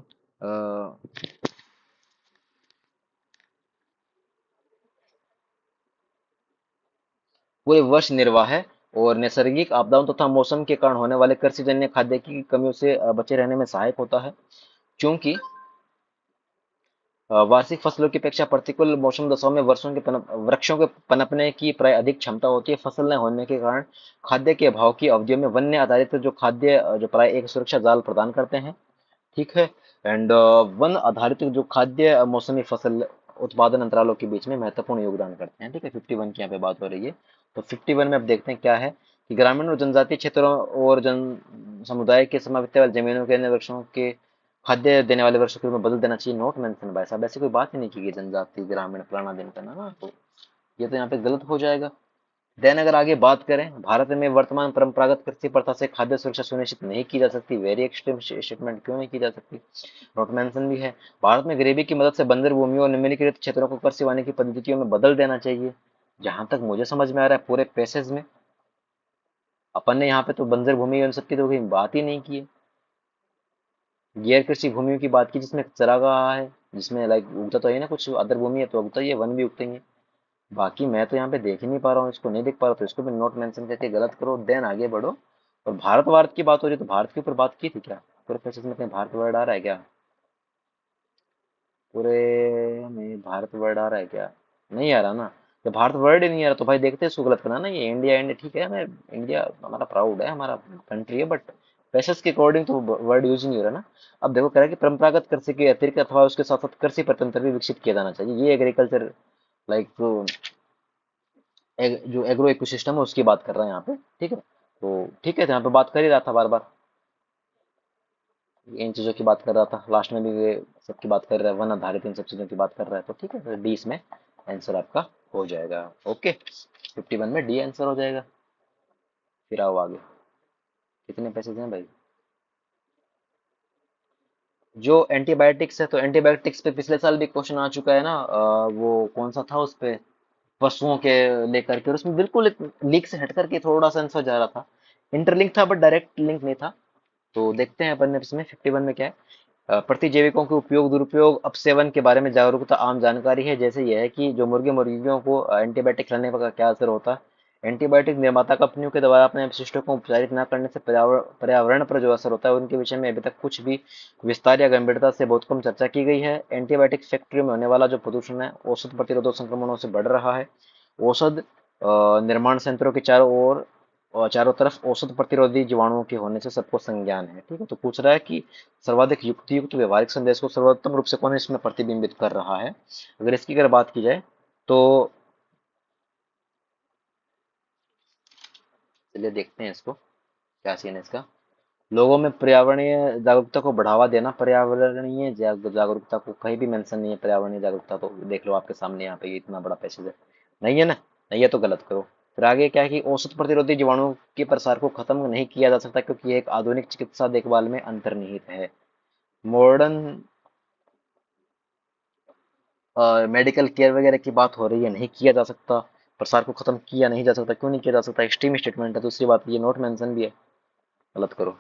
पूरे वर्ष निर्वाह है और नैसर्गिक आपदाओं तथा मौसम के कारण होने वाले कृषिजन्य खाद्य की कमियों से बचे रहने में सहायक होता है। क्योंकि वार्षिक फसलों की अपेक्षा प्रतिकूल मौसम दशाओं में वृक्षों के पनपने की प्राय अधिक क्षमता होती है। फसल न होने के कारण खाद्य के अभाव की अवधियों में वन्य आधारित जो खाद्य जो प्राय एक सुरक्षा जाल प्रदान करते हैं। ठीक है, एंड वन आधारित जो खाद्य मौसमी फसल उत्पादन अंतरालों के बीच में महत्वपूर्ण योगदान करते हैं। ठीक है, 51 की यहाँ पे बात हो रही है। तो 51 में अब देखते हैं क्या है कि ग्रामीण और जनजातीय क्षेत्रों और जन समुदाय के समावित्य वाले जमीनों के अन्य वृक्षों के खाद्य देने वाले वृक्षों के रूप में बदल देना चाहिए। नोट मेंशन भाई साहब, ऐसी कोई बात ही नहीं की गई जनजाति ग्रामीण फलाना दिन करना ना, तो ये तो यहाँ पे गलत हो जाएगा। देन अगर आगे बात करें, भारत में वर्तमान परंपरागत कृषि प्रथा से खाद्य सुरक्षा सुनिश्चित नहीं की जा सकती। वेरी एक्सट्रीम स्टेटमेंट, क्यों नहीं की जा सकती। नोट मेंशन भी है, भारत में गरीबी की मदद से बंजर भूमियों और निम्नलिखित क्षेत्रों को कृषि वानिकी पद्धतियों में बदल देना चाहिए। जहां तक मुझे समझ में आ रहा है पूरे पैसेज में अपन ने यहाँ पे तो बंजर भूमि उन सबकी तो कहीं बात ही नहीं की है। गैर कृषि भूमियों की बात की जिसमें चरागाह है, जिसमें लाइक उगता तो है ना, कुछ अदर भूमि है तो उगता ही है, वन भी उगते ही है। बाकी मैं तो यहाँ पे देख ही नहीं पा रहा हूँ, इसको नहीं देख पा रहा, तो इसको भी नोट मेंशन करके गलत करो, देन आगे बढ़ो। और भारत भारत की बात हो रही तो भारत के ऊपर बात की थी क्या, पूरे पैसेज में कहीं भारत वर्ड आ रहा है क्या, पूरे में भारत वर्ड आ रहा है क्या, नहीं आ रहा ना। जब भारत वर्ड ही नहीं आ रहा तो भाई देखते हैं इसको गलत करना ना। ये इंडिया इंडिया ठीक है, हमें इंडिया हमारा प्राउड है, हमारा कंट्री है, बट पैसेज के अकॉर्डिंग तो वर्ड यूज ही नहीं हो रहा ना। अब देखो कह रहा है कि परंपरागत कृषि के अतिरिक्त अथवा उसके साथ साथ कृषि प्रतंत्र भी विकसित किया जाना चाहिए। ये एग्रीकल्चर लाइक जो एग्रो इकोसिस्टम है उसकी बात कर रहा है यहाँ पे। ठीक है, तो ठीक है, यहाँ पे बात कर ही रहा था बार बार, इन चीजों की बात कर रहा था, लास्ट में भी ये सबकी बात कर रहा है, वन आधारित इन सब चीजों की बात कर रहा है, तो ठीक है, तो डी इसमें आंसर आपका हो जाएगा। ओके, 51 में डी आंसर हो जाएगा। फिर आओ आगे, कितने पैसे हैं भाई। जो एंटीबायोटिक्स है, तो एंटीबायोटिक्स पे पिछले साल भी क्वेश्चन आ चुका है ना, वो कौन सा था उस पे, पशुओं के लेकर के, और उसमें बिल्कुल लीक से हट करके थोड़ा सा आंसर जा रहा था, इंटरलिंक था बट डायरेक्ट लिंक नहीं था। तो देखते हैं अपन ने इसमें 51 में क्या है। प्रतिजैविकों के उपयोग दुरुपयोग अपसेवन के बारे में जागरूकता आम जानकारी है। जैसे यह है कि जो मुर्गे मुर्गियों को एंटीबायोटिक खिलाने का क्या असर होता है। एंटीबायोटिक निर्माता कंपनियों के द्वारा अपने अपशिष्टों को उपचारित न करने से पर्यावरण पर जो असर होता है उनके विषय में अभी तक कुछ भी विस्तार या गंभीरता से बहुत कम चर्चा की गई है। एंटीबायोटिक फैक्ट्रियों में होने वाला जो प्रदूषण है औषध प्रतिरोधक संक्रमणों से बढ़ रहा है। औषध निर्माण संयंत्रों के चारों ओर और चारों तरफ औषध प्रतिरोधी जीवाणुओं के होने से सबको संज्ञान है। ठीक है, तो पूछ रहा है कि सर्वाधिक युक्तियुक्त व्यवहारिक संदेश को सर्वोत्तम रूप से कौन इसमें प्रतिबिंबित कर रहा है। अगर इसकी अगर बात की जाए तो चलिए देखते हैं इसको क्या सीन है इसका। लोगों में पर्यावरणीय जागरूकता को बढ़ावा देना, पर्यावरणीय जागरूकता को कहीं भी मेंशन नहीं है, पर्यावरणीय जागरूकता तो देख लो आपके सामने यहाँ पे ये इतना बड़ा पैसेज है, नहीं है ना, नहीं है तो गलत करो। फिर आगे क्या है कि औषध प्रतिरोधी जीवाणुओं के प्रसार को खत्म नहीं किया जा सकता क्योंकि ये एक आधुनिक चिकित्सा देखभाल में अंतर्निहित है। मॉडर्न मेडिकल केयर वगैरह की बात हो रही है, नहीं किया जा सकता। प्रसार को खत्म किया नहीं जा सकता, क्यों नहीं किया जा सकता, एक्सट्रीम स्टेटमेंट है। दूसरी बात ये नोट मेंशन भी है, गलत करो।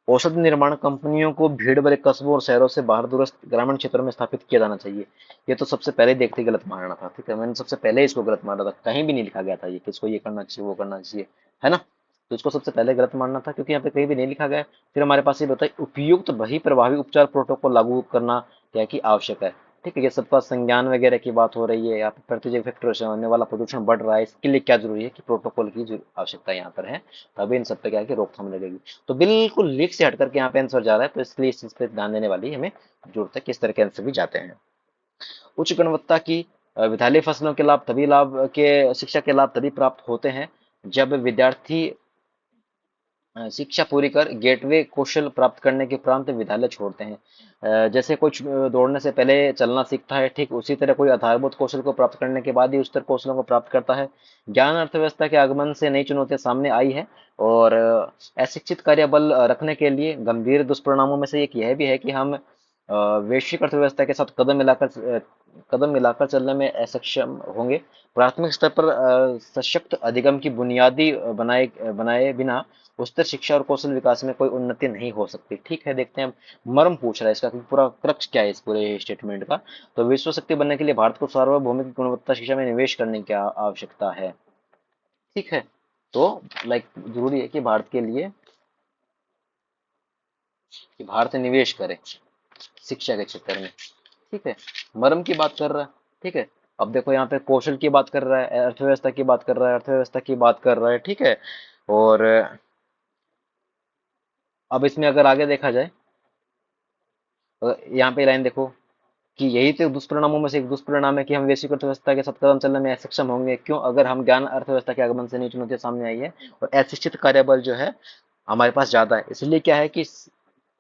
औषधि निर्माण कंपनियों को भीड़ भरे कस्बों और शहरों से बाहर दूरस्थ ग्रामीण क्षेत्रों में स्थापित किया जाना चाहिए। ये तो सबसे पहले ही देखते ही गलत मानना था, ठीक है, मैंने सबसे पहले इसको गलत माना था, कहीं भी नहीं लिखा गया था ये कि इसको ये करना चाहिए वो करना चाहिए, है ना। तो इसको सबसे पहले गलत मानना था, क्योंकि यहाँ पे कहीं भी नहीं लिखा गया है। फिर हमारे पास ये बताइए, उपयुक्त वही प्रभावी उपचार प्रोटोकॉल लागू करना क्या कि आवश्यक है। ठीक है, ये सबका संज्ञान वगैरह की बात हो रही है, यहाँ पे प्रतिजैविक फैक्टरों से होने वाला प्रदूषण बढ़ रहा है, इसके लिए क्या जरूरी है कि प्रोटोकॉल की आवश्यकता यहाँ पर है, तभी इन सब पे क्या है कि रोकथाम लगेगी। तो बिल्कुल लीक से हट करके यहाँ पे आंसर जा रहा है, तो इसलिए इस चीज पे ध्यान देने वाली हमें जरूरत है, किस तरह के आंसर भी जाते हैं। उच्च गुणवत्ता की विद्यालय फसलों के लाभ तभी लाभ के शिक्षा के लाभ तभी प्राप्त होते हैं जब विद्यार्थी शिक्षा पूरी कर गेटवे कौशल प्राप्त करने के उपरांत विद्यालय छोड़ते हैं। जैसे कुछ दौड़ने से पहले चलना सीखता है, ठीक उसी तरह कोई आधारभूत कौशल को प्राप्त करने के बाद ही उच्चतर कौशलों को प्राप्त करता है। ज्ञान अर्थव्यवस्था के आगमन से नई चुनौतियां सामने आई है, और अशिक्षित कार्यबल रखने के लिए गंभीर दुष्परिणामों में से एक यह भी है कि हम वैश्विक अर्थव्यवस्था के साथ कदम मिलाकर चलने में असक्षम होंगे। प्राथमिक स्तर पर सशक्त अधिगम की बुनियादी बनाए बिना उच्चतर शिक्षा और कौशल विकास में कोई उन्नति नहीं हो सकती। ठीक है, देखते हैं मर्म पूछ रहा है इसका कि पूरा क्रक्स क्या है इस पूरे स्टेटमेंट का। तो विश्व शक्ति बनने के लिए भारत को सार्वभौमिक गुणवत्ता शिक्षा में निवेश करने की आवश्यकता है। ठीक है, तो लाइक जरूरी है कि भारत निवेश करे शिक्षा के क्षेत्र में। ठीक है, मर्म की बात कर रहा है। ठीक है, अब देखो यहाँ पे कौशल की बात कर रहा है, अर्थव्यवस्था की बात कर रहा है, अर्थव्यवस्था की बात कर रहा है, ठीक है। और अब इसमें अगर आगे देखा जाए, यहाँ पे लाइन देखो कि यही तो दुष्परिणामों में से एक दुष्परिणाम है कि हम वैश्विक अर्थव्यवस्था के साथ कदम चलने में असक्षम होंगे। क्यों? अगर हम ज्ञान अर्थव्यवस्था के आगमन से नई चुनौतियां सामने आई है और अशिक्षित कार्यबल जो है हमारे पास ज्यादा है, इसलिए क्या है कि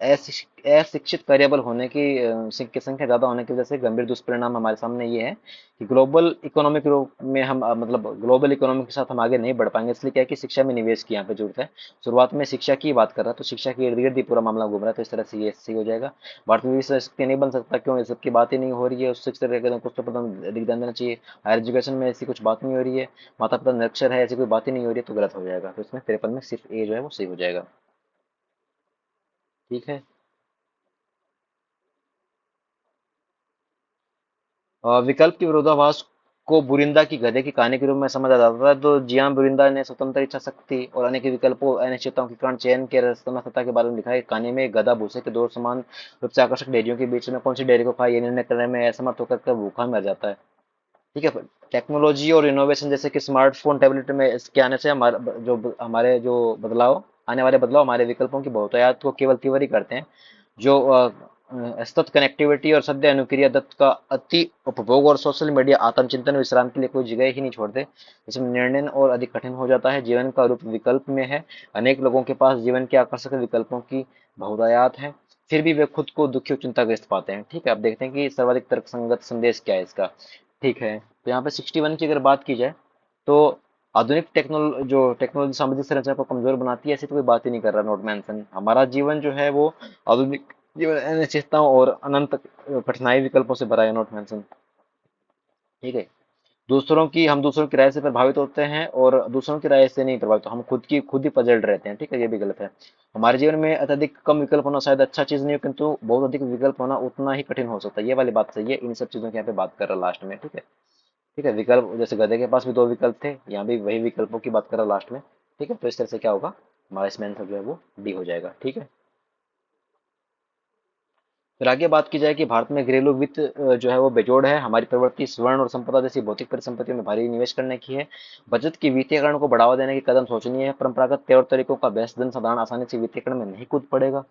अशिक्षित कार्यबल होने की संख्या ज्यादा होने की वजह से गंभीर दुष्परिणाम हमारे सामने ये है कि ग्लोबल इकोनॉमिक रूप में हम मतलब ग्लोबल इकोनॉमी के साथ हम आगे नहीं बढ़ पाएंगे। इसलिए क्या है कि शिक्षा में निवेश की यहाँ पे जरूरत है। शुरुआत में शिक्षा की बात कर रहा है, तो शिक्षा के इर्द गिर्द ही पूरा मामला घूम रहा है, तो इस तरह से ये सही हो जाएगा। भारत में विश्व शक्ति नहीं बन सकता, क्यों? इस सब की बात ही नहीं हो रही है, उस शिक्षा के कुछ तो पता अधिक ध्यान देना चाहिए। हायर एजुकेशन में ऐसी कुछ बात नहीं हो रही है, माता पिता निरक्षर है, ऐसी कोई बात ही नहीं हो रही है, तो गलत हो जाएगा। तो इसमें 53 में सिर्फ ए जो है वो सही हो जाएगा। ठीक है, विकल्प के विरोधाभास को बुरिंदा की गधे की कहानी के रूप में समझा जाता है। तो जी हाँ, बुरिंदा ने स्वतंत्र इच्छा शक्ति और अनेक विकल्पों अनिश्चितताओं के कारण चयन के समर्थता के बारे में लिखा है। कहानी में एक गधा भूसे के दो समान रूप से आकर्षक डेयरियों के बीच में कौन सी डेयरी को खाए, ये निर्णय करने में असमर्थ होकर के भूखा मर जाता है। ठीक है, टेक्नोलॉजी और इनोवेशन जैसे कि स्मार्टफोन टैबलेट में इसके आने से हमारे जो बदलाव आने वाले बदलाव हमारे विकल्पों की बहुतायत को केवल तीव्र ही करते हैं। जो सतत कनेक्टिविटी और सद्य अनुक्रिया दत्त का अति उपभोग और सोशल मीडिया आत्मचिंतन विश्राम के लिए कोई जगह ही नहीं छोड़ते, इसमें निर्णय और अधिक कठिन हो जाता है। जीवन का रूप विकल्प में है, अनेक लोगों के पास जीवन के आकर्षक विकल्पों की बहुतायत है, फिर भी वे खुद को दुखी और चिंताग्रस्त पाते हैं। ठीक है, अब देखते हैं कि सर्वाधिक तर्कसंगत संदेश क्या है इसका। ठीक है, तो यहाँ पे 61 की अगर बात की जाए, तो आधुनिक टेक्नोलॉजी सामाजिक संरचना को कमजोर बनाती है, ऐसी तो कोई बात ही नहीं कर रहा नोट मेंशन। हमारा जीवन जो है वो आधुनिक जीवन अनिश्चितताओं और अनंत कठिनाई विकल्पों से भरा है, नोट मेंशन। ठीक है, हम दूसरों की राय से प्रभावित होते हैं और दूसरों की राय से नहीं प्रभावित, हम खुद ही पजल्ड रहते हैं। ठीक है, ये भी गलत है। हमारे जीवन में अत्यधिक कम विकल्प होना शायद अच्छा चीज नहीं हो, किंतु बहुत अधिक विकल्प होना उतना ही कठिन हो सकता है, ये वाली बात सही है। इन सब चीजों की यहाँ पे बात कर रहा लास्ट में। ठीक है, ठीक है, विकल्प जैसे गधे के पास भी दो विकल्प थे, यहाँ भी वही विकल्पों की बात कर रहा लास्ट में। ठीक है, तो इस तरह से क्या होगा, हमारा इसमें आंसर जो है वो डी हो जाएगा। ठीक है, फिर आगे बात की जाए कि भारत में घरेलू वित्त जो है वो बेजोड़ है। हमारी प्रवृत्ति स्वर्ण और संपदा जैसी भौतिक परिसंपत्तियों में भारी निवेश करने की है। बचत की वित्तीयकरण को बढ़ावा देने की कदम सोचनीय है। परंपरागत तौर तरीकों का बेहद जनसाधारण आसानी से वित्तीयकरण में नहीं कूद पड़ेगा।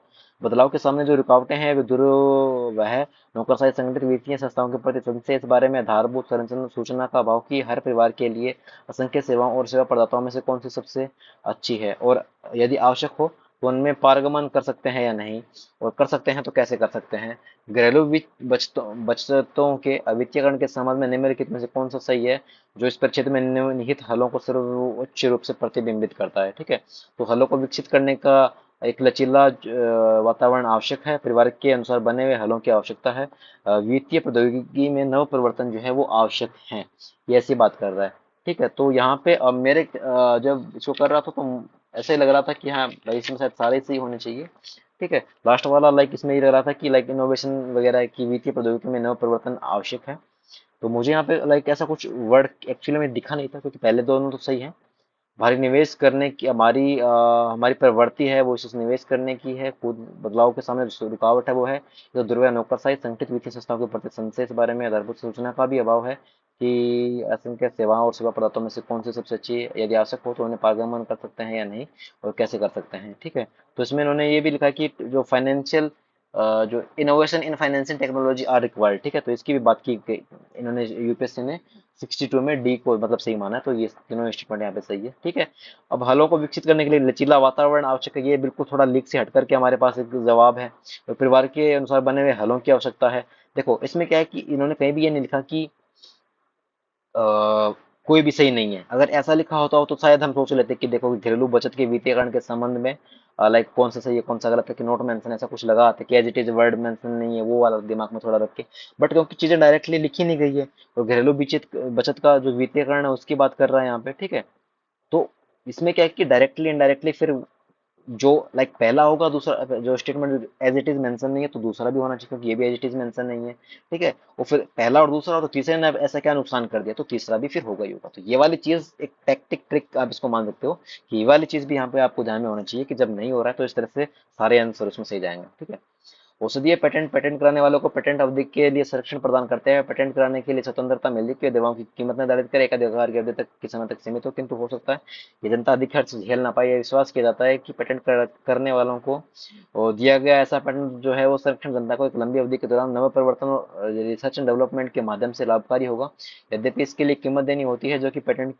बदलाव के सामने जो रुकावटें हैं वे दुर्वह नौकरशाही संगठित वित्तीय संस्थाओं के प्रति संशय, इस बारे में आधारभूत संरचना सूचना का अभाव कि हर परिवार के लिए असंख्य सेवाओं और सेवा प्रदाताओं में से कौन सी सबसे अच्छी है, और यदि आवश्यक हो तो उनमें पारगमन कर सकते हैं या नहीं, और कर सकते हैं तो कैसे कर सकते हैं। घरेलू बचतों के अवित्तीयकरण के संबंध में निम्नलिखित में से कौन सा सही है, जो इस परिच्छेद में निहित हलों को सर्वोच्च रूप से प्रतिबिंबित करता है। ठीक है, तो हलों को विकसित करने का एक लचीला वातावरण आवश्यक है। परिवार के अनुसार बने हुए हलों की आवश्यकता है। वित्तीय प्रौद्योगिकी में नव परिवर्तन जो है वो आवश्यक है, ये ऐसी बात कर रहा है। ठीक है, तो यहाँ पे अब मेरे जब इसको कर रहा था तो ऐसे ही लग रहा था कि हाँ भाई इसमें शायद सारे सही होने चाहिए। ठीक है, लास्ट वाला लाइक इसमें ये लग रहा था कि लाइक इनोवेशन वगैरह की वित्तीय प्रौद्योगिकी में नव परिवर्तन आवश्यक है। तो मुझे यहाँ पे लाइक ऐसा कुछ वर्ड एक्चुअली में दिखा नहीं था, क्योंकि पहले दोनों तो सही है। हमारी निवेश करने की हमारी प्रवृत्ति है वो इस निवेश करने की है, खुद बदलाव के सामने जो रुकावट है वो है जो दुर्व्यय नौकरशाही संगठित वित्तीय संस्थाओं के प्रति संशय इस बारे में आधारभूत सूचना का भी अभाव है कि असंख्य सेवाओं और सेवा प्रदाताओं में से कौन सी सबसे अच्छी है, यदि आवश्यक हो तो उन्हें पारगमन कर सकते हैं या नहीं, और कैसे कर सकते हैं। ठीक है, तो इसमें इन्होंने ये भी लिखा कि जो फाइनेंशियल जो innovation in financial technology are required. ठीक है, तो इसकी भी बात की गई इन्होंने, यूपीएससी ने 62 में डी को मतलब सही माना है, तो ये तीनों स्टेटमेंट यहाँ पे सही है। ठीक है, अब हलों को विकसित करने के लिए लचीला वातावरण आवश्यक है, ये बिल्कुल थोड़ा लीक से हट करके हमारे पास एक जवाब है। तो परिवार के अनुसार बने हुए हलों की आवश्यकता है। देखो इसमें क्या है कि इन्होंने कहीं भी ये नहीं लिखा कि अ, कोई भी सही नहीं है। अगर ऐसा लिखा होता हो तो शायद हम सोच लेते कि देखो घरेलू बचत के वित्तीयकरण के संबंध में लाइक कौन सा सही है कौन सा गलत है, कि नोट मेंशन ऐसा कुछ लगा आते कि as it is word mention नहीं है, वो वाला दिमाग में थोड़ा रख के। बट क्योंकि चीजें डायरेक्टली लिखी नहीं गई है, और घरेलू बचत बचत का जो वित्तीयकरण है उसकी बात कर रहा है यहाँ पे। ठीक है, तो इसमें क्या है कि डायरेक्टली इनडायरेक्टली फिर जो लाइक पहला होगा, दूसरा जो statement as it is mention नहीं है तो दूसरा भी होना चाहिए, क्योंकि ये भी एज इट इज मेंशन नहीं है। ठीक है, और फिर पहला और दूसरा, और तो तीसरे ने अब ऐसा क्या नुकसान कर दिया, तो तीसरा भी फिर होगा ही होगा। तो ये वाली चीज एक टैक्टिक ट्रिक आप इसको मान सकते हो, कि ये वाली चीज भी यहाँ पे आपको ध्यान में होना चाहिए कि जब नहीं हो रहा है तो इस तरह से सारे आंसर उसमें सही जाएंगे। ठीक है, औषधीय पेटेंट पेटेंट कराने वालों को पेटेंट अवधि के लिए संरक्षण प्रदान करते हैं। पेटेंट कराने के लिए स्वतंत्रता मिलती है कि दवाओं की कीमत निर्धारित करे, एक अधिकार की अवधि तक के समय तक सीमित हो, किंतु हो सकता है ये जनता अधिक खर्च झेल ना पाए। यह विश्वास किया जाता है कि करने वालों को और दिया गया ऐसा पेटेंट जो है वो संरक्षण जनता को एक लंबी अवधि के दौरान नव परिवर्तन और रिसर्च एंड डेवलपमेंट के माध्यम से लाभकारी होगा। यद्यपि इसके लिए कीमत देनी होती है जो कि पेटेंट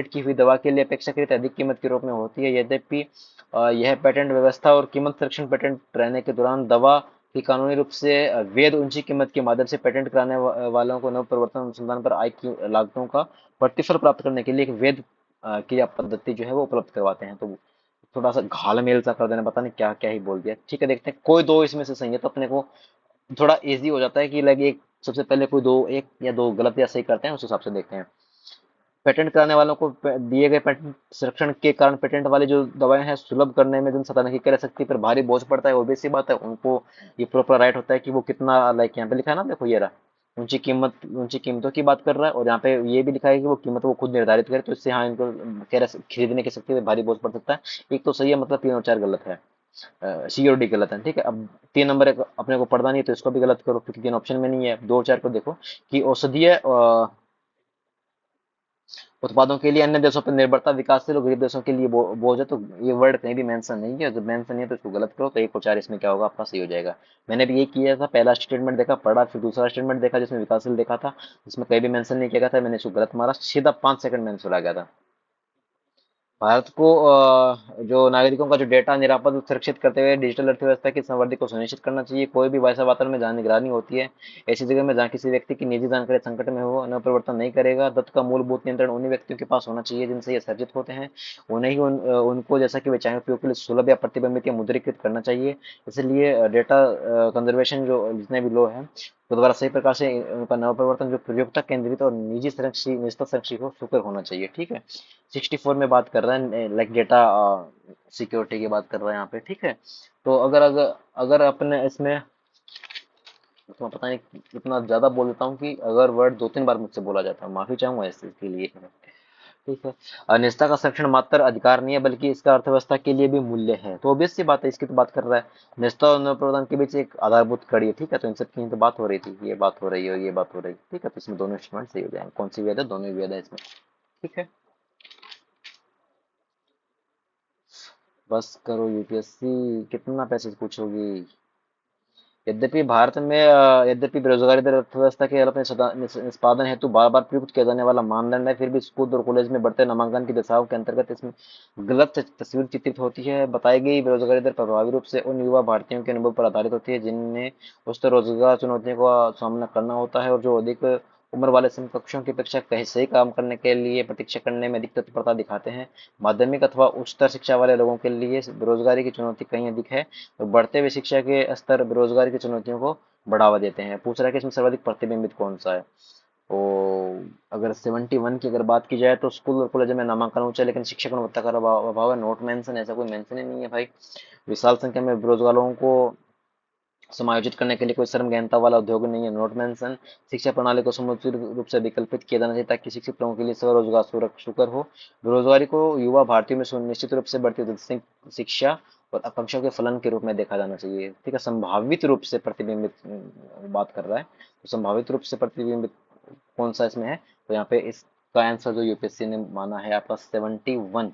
की हुई दवा के लिए अपेक्षाकृत अधिक कीमत के रूप में होती है। यद्यपि यह पेटेंट व्यवस्था और कीमत संरक्षण पेटेंट रहने के दौरान दवा की कानूनी रूप से वैध ऊंची कीमत के माध्यम से पेटेंट कराने वालों को नव परिवर्तन अनुसंधान पर आय की लागतों का प्रतिफल प्राप्त करने के लिए एक वैध क्रिया पद्धति जो है वो उपलब्ध करवाते हैं। तो थोड़ा सा घालमेल सा कर देना, पता नहीं क्या क्या ही बोल दिया। ठीक है, देखते हैं कोई दो इसमें से सही है तो अपने को थोड़ा इजी हो जाता है कि लगे एक सबसे पहले कोई दो, एक या दो गलत या सही करते हैं, उस हिसाब से देखते हैं। पेटेंट कराने वालों को दिए गए पेटेंट संरक्षण के कारण पेटेंट वाली जो दवाएं हैं सुलभ करने में जनता नहीं कर सकती, पर भारी बोझ पड़ता है, obvious सी बात है। उनको ये प्रॉपर राइट होता है कि वो कितना लाइक यहाँ पे लिखा है ना, देखो ये रहा ऊंची कीमतों की बात कर रहा है, और यहाँ पे ये भी लिखा है कि वो कीमत वो खुद निर्धारित करे, तो इससे हाँ इनको कह रहे खरीदने की शक्ति पे भारी बोझ पड़ सकता है। एक तो सही है, मतलब तीन और चार गलत है। सी और डी गलत है। ठीक है, अब तीन नंबर अपने को पढ़ना नहीं है तो इसको भी गलत करो, क्योंकि तीन ऑप्शन में नहीं है। दो और चार को देखो कि औषधीय उत्पादों के लिए अन्य देशों पर निर्भरता विकासशील और गरीब देशों के लिए बोझ है, तो ये वर्ड कहीं भी मेंशन नहीं है। जब मेंशन नहीं है तो इसको गलत करो, तो एक और चार इसमें क्या होगा आपका सही हो जाएगा। मैंने भी ये किया था, पहला स्टेटमेंट देखा पढ़ा, फिर दूसरा स्टेटमेंट देखा जिसमें विकासशील देखा था, जिसमें कहीं भी मेंशन नहीं किया गया था, मैंने इसको गलत मारा, सीधा 5 सेकंड में आंसर आ गया था। भारत को जो नागरिकों का जो डेटा निरापद और सुरक्षित करते हुए डिजिटल अर्थव्यवस्था की संवर्धि को सुनिश्चित करना चाहिए। कोई भी वैसा वातावरण में जहाँ निगरानी होती है, ऐसी जगह में जहाँ किसी व्यक्ति की निजी जानकारी संकट में हो, न परिवर्तन नहीं करेगा। तथ्य का मूलभूत नियंत्रण उन्हीं व्यक्तियों के पास होना चाहिए जिनसे ये सर्जित होते हैं। उन्हें ही उनको जैसा कि वे चाहे उपयोग के लिए सुलभ या प्रतिबंधित या मुद्रीकृत करना चाहिए। इसलिए डेटा कंजर्वेशन जो जितने भी लॉ है तो दोबारा सही प्रकार से उनका नवप्रवर्तन जो प्रयोक्ता केंद्रित और निजी संरक्षी निजता संरक्षी हो सुकर होना चाहिए। ठीक है, 64 में बात कर रहा है लाइक डेटा सिक्योरिटी की बात कर रहा है यहाँ पे। ठीक है, तो अगर अगर अगर अपने इसमें तो मैं पता नहीं इतना ज्यादा बोल देता हूँ कि अगर वर्ड दो तीन बार मुझसे बोला जाता है, माफी चाहूंगा इस चीज के लिए। ठीक है, निजता का संरक्षण मात्र अधिकार नहीं है बल्कि इसका अर्थव्यवस्था के लिए भी मूल्य है। तो ऑब्वियस सी बात है, इसकी तो बात कर रहा है। निजता और नवप्रवर्तन के बीच एक आधारभूत कड़ी है। ठीक है, तो इन सब की तो बात हो रही थी, ये बात हो रही है और ये बात हो रही है। ठीक है, तो इसमें दोनों इंस्ट्रूमेंट सही हो जाएंगे। कौन सी वेद है, दोनों ही वेद है इसमें। ठीक है, बस करो यूपीएससी, कितना पैसे पूछोगी। यद्यपि बेरोजगारी दर अर्थव्यवस्था के अपने निष्पादन हेतु बार बार प्रयुक्त किया जाने वाला मानदंड है, फिर भी स्कूल और कॉलेज में बढ़ते नामांकन की दशाओं के अंतर्गत इसमें गलत तस्वीर चित्रित होती है। बताई गई बेरोजगारी दर प्रभावी रूप से उन युवा भारतीयों के अनुभव पर आधारित होती है जिन्हें उच्च रोजगार चुनौतियों का सामना करना होता है, और जो अधिक उम्र वाले समकक्षों की अपेक्षा कहीं सही काम करने के लिए प्रतीक्षा करने में अधिक तत्परता दिखाते हैं। माध्यमिक अथवा उच्चतर शिक्षा वाले लोगों के लिए बेरोजगारी की चुनौती कहीं अधिक है, और बढ़ते हुए शिक्षा के स्तर बेरोजगारी की चुनौतियों को बढ़ावा देते हैं। पूछ रहा है कि इसमें सर्वाधिक प्रतिबिंबित कौन सा है। और अगर 71 की अगर बात की जाए तो स्कूल और कॉलेज में नामांकन ऊंचा है, लेकिन शिक्षक गुणवत्ता का अभाव है। नोट मेंशन, ऐसा कोई मेंशन ही नहीं है भाई। विशाल संख्या में बेरोजगारों को समायोजित करने के लिए कोई श्रम गहनता वाला उद्योग नहीं है। Note mention. शिक्षा प्रणाली को समुचित रूप से विकल्पित किया जाना चाहिए ताकि शिक्षित लोगों के लिए स्वरोजगार सुकर हो। बेरोजगारी को युवा भारतीयों में सुनिश्चित रूप से बढ़ती हुई शिक्षा और आकांक्षाओं के फलन के रूप में देखा जाना चाहिए। ठीक है, संभावित रूप से प्रतिबिंबित बात कर रहा है, तो संभावित रूप से प्रतिबिंबित कौन सा इसमें है? तो यहाँ पे इसका आंसर जो यूपीएससी ने माना है आपका 71,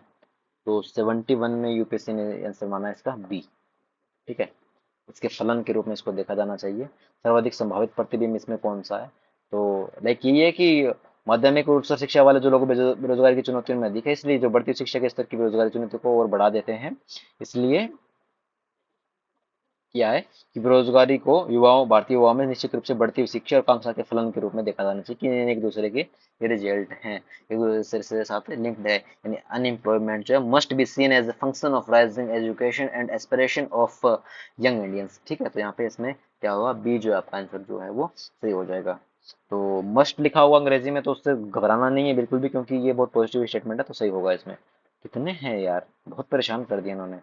तो 71 में यूपीएससी ने आंसर माना है इसका बी। ठीक है, इसके फलन के रूप में इसको देखा जाना चाहिए। सर्वाधिक संभावित प्रतिबिंब इसमें कौन सा है? तो लाइक ये है कि माध्यमिक और उच्च शिक्षा वाले जो लोग बेरोजगारी की चुनौतियों में अधिक है, इसलिए जो बढ़ती शिक्षा के स्तर की बेरोजगारी चुनौती को और बढ़ा देते हैं। इसलिए किया है कि बेरोजगारी को युवाओं भारतीय युवाओं में निश्चित रूप से बढ़ती हुई शिक्षा और आकांक्षा के फलन के रूप में देखा जाना चाहिए कि ये एक दूसरे के ये रिजल्ट हैं, एक दूसरे से साथ लिंक्ड है। यानी अनएम्प्लॉयमेंट जो है must be seen as a function of rising education and aspiration of young Indians. ठीक है, तो यहाँ पे इसमें क्या होगा? बी जो है आपका आंसर जो है वो सही हो जाएगा। तो मस्ट लिखा हुआ अंग्रेजी में, तो उससे घबराना नहीं है बिल्कुल भी, क्योंकि ये बहुत पॉजिटिव स्टेटमेंट है, तो सही होगा इसमें। कितने हैं यार, बहुत परेशान कर दिया इन्होंने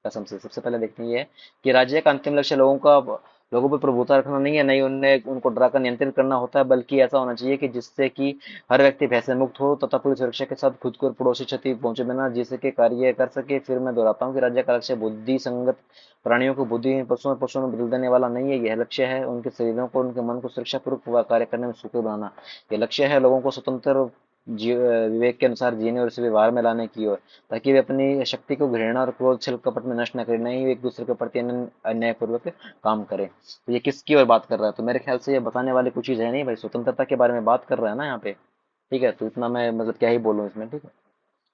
कसम से। सबसे पहले देखते हैं ये कि राज्य का अंतिम लक्ष्य लोगों पर प्रभुत्व रखना नहीं है, नहीं उन्हें उनको डराकर नियंत्रित करना होता है, बल्कि ऐसा होना चाहिए कि जिससे कि हर व्यक्ति भय से मुक्त हो तथा पूरी सुरक्षा के साथ खुद को और पड़ोसी क्षति पहुंचे बिना जिससे के कार्य कर सके। फिर मैं दोहराता हूँ कि राज्य का लक्ष्य बुद्धि संगत प्राणियों को बुद्धिहीन पशुओं में बदल देने वाला नहीं है। यह लक्ष्य है उनके शरीरों को, उनके मन को सुरक्षा पूर्वक कार्य करने में सुखी बनाना। यह लक्ष्य है लोगों को स्वतंत्र विवेक के अनुसार जीने और इसे व्यवहार में लाने की ओर, ताकि वे अपनी शक्ति को घृणा और क्रोध छल कपट में नष्ट न करें, नहीं एक दूसरे के प्रति अन्यायपूर्वक काम करें। तो ये किसकी ओर बात कर रहा है? तो मेरे ख्याल से ये बताने वाली कुछ चीज है नहीं भाई, स्वतंत्रता के बारे में बात कर रहा है ना यहाँ पे। ठीक है, तो इतना मैं मतलब क्या ही बोलूँ इसमें। ठीक है,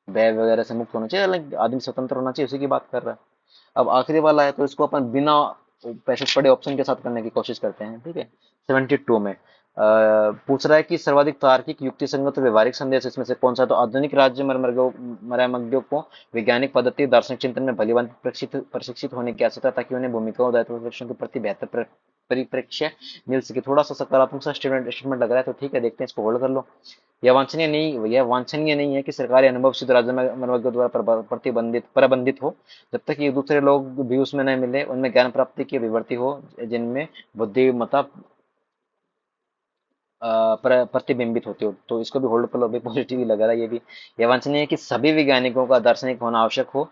भय वगैरह से मुक्त होना चाहिए, अलग आदमी स्वतंत्र होना चाहिए, उसी की बात कर रहा है। अब आखिरी वाला है, तो इसको अपन बिना पैसे पड़े ऑप्शन के साथ करने की कोशिश करते हैं। ठीक है, 72 में पूछ रहा है कि सर्वाधिक तार्किक युक्ति संगत और व्यवहारिक संदेश इसमें से कौन सा? तो आधुनिक राज्य मर्मज्ञों को वैज्ञानिक पद्धति दार्शनिक चिंतन में भलीभांति प्रशिक्षित होने की आवश्यकता, ताकि उन्हें भूमिका और दायित्व के प्रति बेहतर परिप्रेक्ष्य मिल सके। थोड़ा सा सकारात्मक सा स्टेटमेंट लग रहा है, तो ठीक है, देखते हैं, इसको होल्ड कर लो। यह वांछनीय नहीं है कि सरकारी अनुभव सिद्ध राज्य में मर्मज्ञों द्वारा प्रबंधित हो, जब तक कि दूसरे लोग भी उसमें न मिले, उनमें ज्ञान प्राप्ति की विवर्ती हो जिनमें बुद्धिमत्ता प्रतिबिंबित होती हो। तो इसको भी होल्ड कर लो, अभी पॉजिटिव ही लग रहा है ये भी। यह वांछनीय है कि सभी वैज्ञानिकों का दार्शनिक होना आवश्यक हो,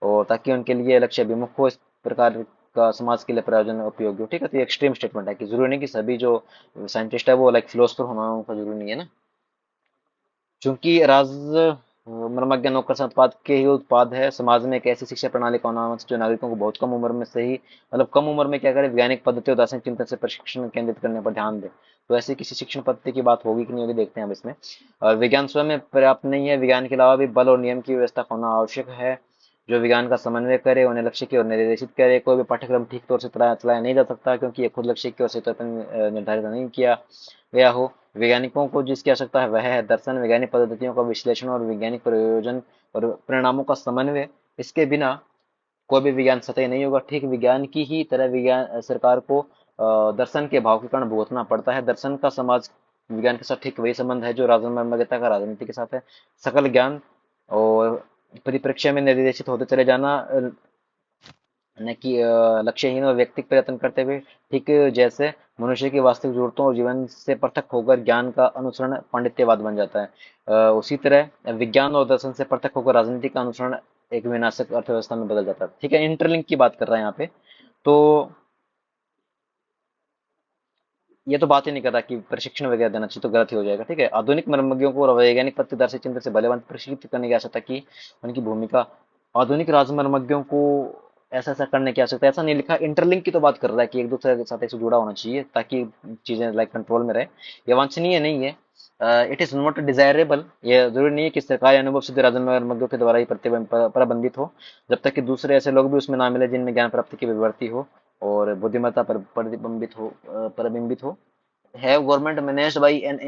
और ताकि उनके लिए लक्ष्य विमुख हो, इस प्रकार का समाज के लिए प्रयोजन उपयोगी हो। ठीक है, तो ये एक्सट्रीम स्टेटमेंट है कि जरूरी नहीं कि सभी जो साइंटिस्ट है वो लाइक फिलोसफर होना उनका जरूरी नहीं है ना। चूंकि मर्मज्ञ नौकर उत्पाद के ही उत्पाद है, समाज में एक ऐसी शिक्षा प्रणाली का होना जो नागरिकों को बहुत कम उम्र में से ही मतलब कम उम्र में क्या करे, वैज्ञानिक पद्धति और दार्शनिक चिंतन से प्रशिक्षण केंद्रित करने पर ध्यान दे। तो ऐसी किसी शिक्षण पद्धति की बात होगी कि नहीं होगी, देखते हैं अब इसमें। और विज्ञान स्वयं में पर्याप्त नहीं है, विज्ञान के अलावा भी बल और नियम की व्यवस्था होना आवश्यक है जो विज्ञान का समन्वय करे, उन्हें लक्ष्य की ओर निर्देशित करे। कोई भी पाठ्यक्रम ठीक तौर से चलाया नहीं जा सकता, क्योंकि ये खुद लक्ष्य की ओर से निर्धारित नहीं किया गया हो। वैज्ञानिकों को जिसकी आवश्यकता है वह है दर्शन, वैज्ञानिक पद्धतियों का विश्लेषण और वैज्ञानिक प्रयोजन और परिणामों का समन्वय। इसके बिना कोई भी विज्ञान सतही नहीं होगा। ठीक विज्ञान की ही तरह विज्ञान सरकार को दर्शन के भाव के कारण भुगतना पड़ता है। दर्शन का समाज विज्ञान के साथ ठीक वही संबंध है जो राजनैतिकता का राजनीति के साथ है। सकल ज्ञान और परिप्रेक्ष्य में निर्देशित होते चले जाना, न कि लक्ष्यहीन और व्यक्तिगत प्रयत्न करते हुए। ठीक जैसे मनुष्य की वास्तविक जरूरतों और जीवन से पृथक होकर ज्ञान का अनुसरण पांडित्यवाद बन जाता है, उसी तरह विज्ञान और दर्शन से पृथक होकर राजनीति का अनुसरण एक विनाशक अर्थव्यवस्था में बदल जाता है। ठीक है, इंटरलिंक की बात कर रहा है यहाँ पे। तो ये तो बात ही नहीं कर रहा कि प्रशिक्षण वगैरह देना चाहिए, तो गलत ही हो जाएगा। ठीक है, आधुनिक मर्मज्ञों को वैज्ञानिक पत्तेदार से चिंतन से भलेभांति प्रशिक्षित करने की आवश्यकता की उनकी भूमिका। आधुनिक राजमर्मज्ञों को ऐसा ऐसा करने की आवश्यकता, ऐसा नहीं लिखा। इंटरलिंक की तो बात कर रहा है कि एक दूसरे के साथ ऐसे जुड़ा होना चाहिए ताकि चीजें लाइक कंट्रोल में रहे। ये वांछनीय नहीं है, इट इज नॉट डिजायरेबल। ये जरूरी नहीं है कि सरकारी अनुभव सिद्ध राजमर्मज्ञों के द्वारा ही प्रबंधित हो, जब तक कि दूसरे ऐसे लोग भी उसमें ना मिले जिनमें ज्ञान प्राप्ति की विवर्ती हो और बुद्धिमत्ता पर प्रतिबिंबित हो। Have government managed by an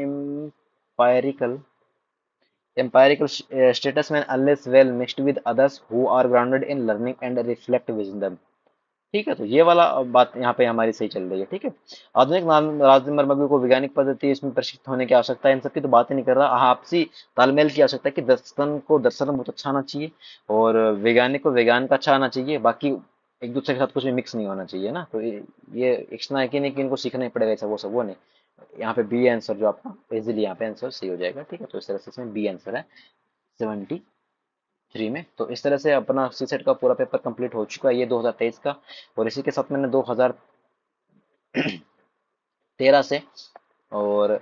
empirical status when unless well mixed with others who are grounded in learning and reflect wisdom। ठीक है, तो ये वाला बात यहाँ पे हमारी सही चल रही है। ठीक है, आधुनिक राजमर्मज्ञों को वैज्ञानिक पद्धति इसमें प्रशिक्षित होने की आवश्यकता है, इन सबकी तो बात ही नहीं कर रहा। हाँ, आपसी तालमेल की आवश्यकता है कि दर्शन को दर्शन में बहुत अच्छा आना चाहिए और वैज्ञानिक को विज्ञान का अच्छा आना चाहिए। बाकी एक दूसरे के साथ कुछ भी मिक्स नहीं होना चाहिए ना। तो ये इतना है कि नहीं कि इनको सीखना ही पड़ेगा ऐसा वो सब, वो नहीं। यहाँ पे बी आंसर जो आपका इजिली यहाँ पे आंसर सही हो जाएगा। ठीक है, तो इस तरह से इसमें बी आंसर है 73 में। तो इस तरह से अपना सी सेट का पूरा पेपर कंप्लीट हो चुका है, ये 2023 का। और इसी के साथ मैंने 2013 से और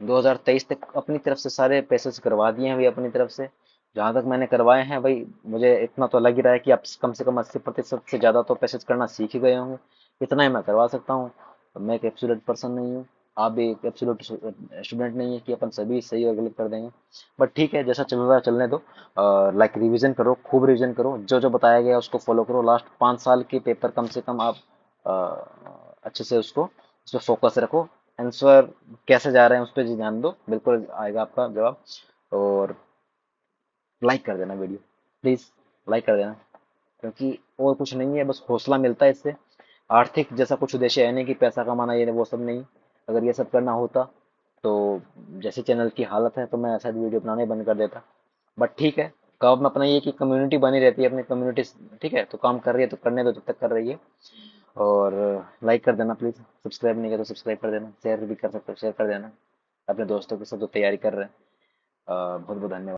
2023 तक अपनी तरफ से सारे पैसेज करवा दिए हैं भाई अपनी तरफ से। जहां तक मैंने करवाए हैं भाई, मुझे इतना तो लग ही रहा है कि आप कम से कम 80% से ज्यादा तो पैसेज करना सीख ही गए होंगे। इतना ही मैं करवा सकता हूँ। मैं एक एब्सोल्यूट पर्सन नहीं हूँ, आप भी एक एब्सोल्यूट स्टूडेंट नहीं है कि अपन सभी सही और गलत कर देंगे। बट ठीक है, जैसा चल रहा है चलने दो। लाइक रिवीजन करो, खूब रिवीजन करो, जो जो बताया गया उसको फॉलो करो। लास्ट 5 साल के पेपर कम से कम आप अच्छे से उसको उस पर फोकस रखो। आंसर कैसे जा रहे हैं उस पर ध्यान दो, बिल्कुल आएगा आपका जवाब। और लाइक कर देना वीडियो, प्लीज लाइक कर देना, क्योंकि और कुछ नहीं है, बस हौसला मिलता है इससे। आर्थिक जैसा कुछ उद्देश्य है नहीं कि पैसा कमाना, ये वो सब नहीं। अगर ये सब करना होता तो जैसे चैनल की हालत है तो मैं शायद वीडियो बनाने बंद कर देता। बट ठीक है, काम अपना ये कि कम्युनिटी बनी रहती है अपनी कम्युनिटी। ठीक है, तो काम कर रही है तो करने दो, जब तक कर रही है। और लाइक कर देना प्लीज, सब्सक्राइब नहीं किया तो सब्सक्राइब कर देना, शेयर भी कर सकते हो शेयर कर देना अपने दोस्तों के साथ जो तैयारी कर रहे हैं। बहुत बहुत धन्यवाद।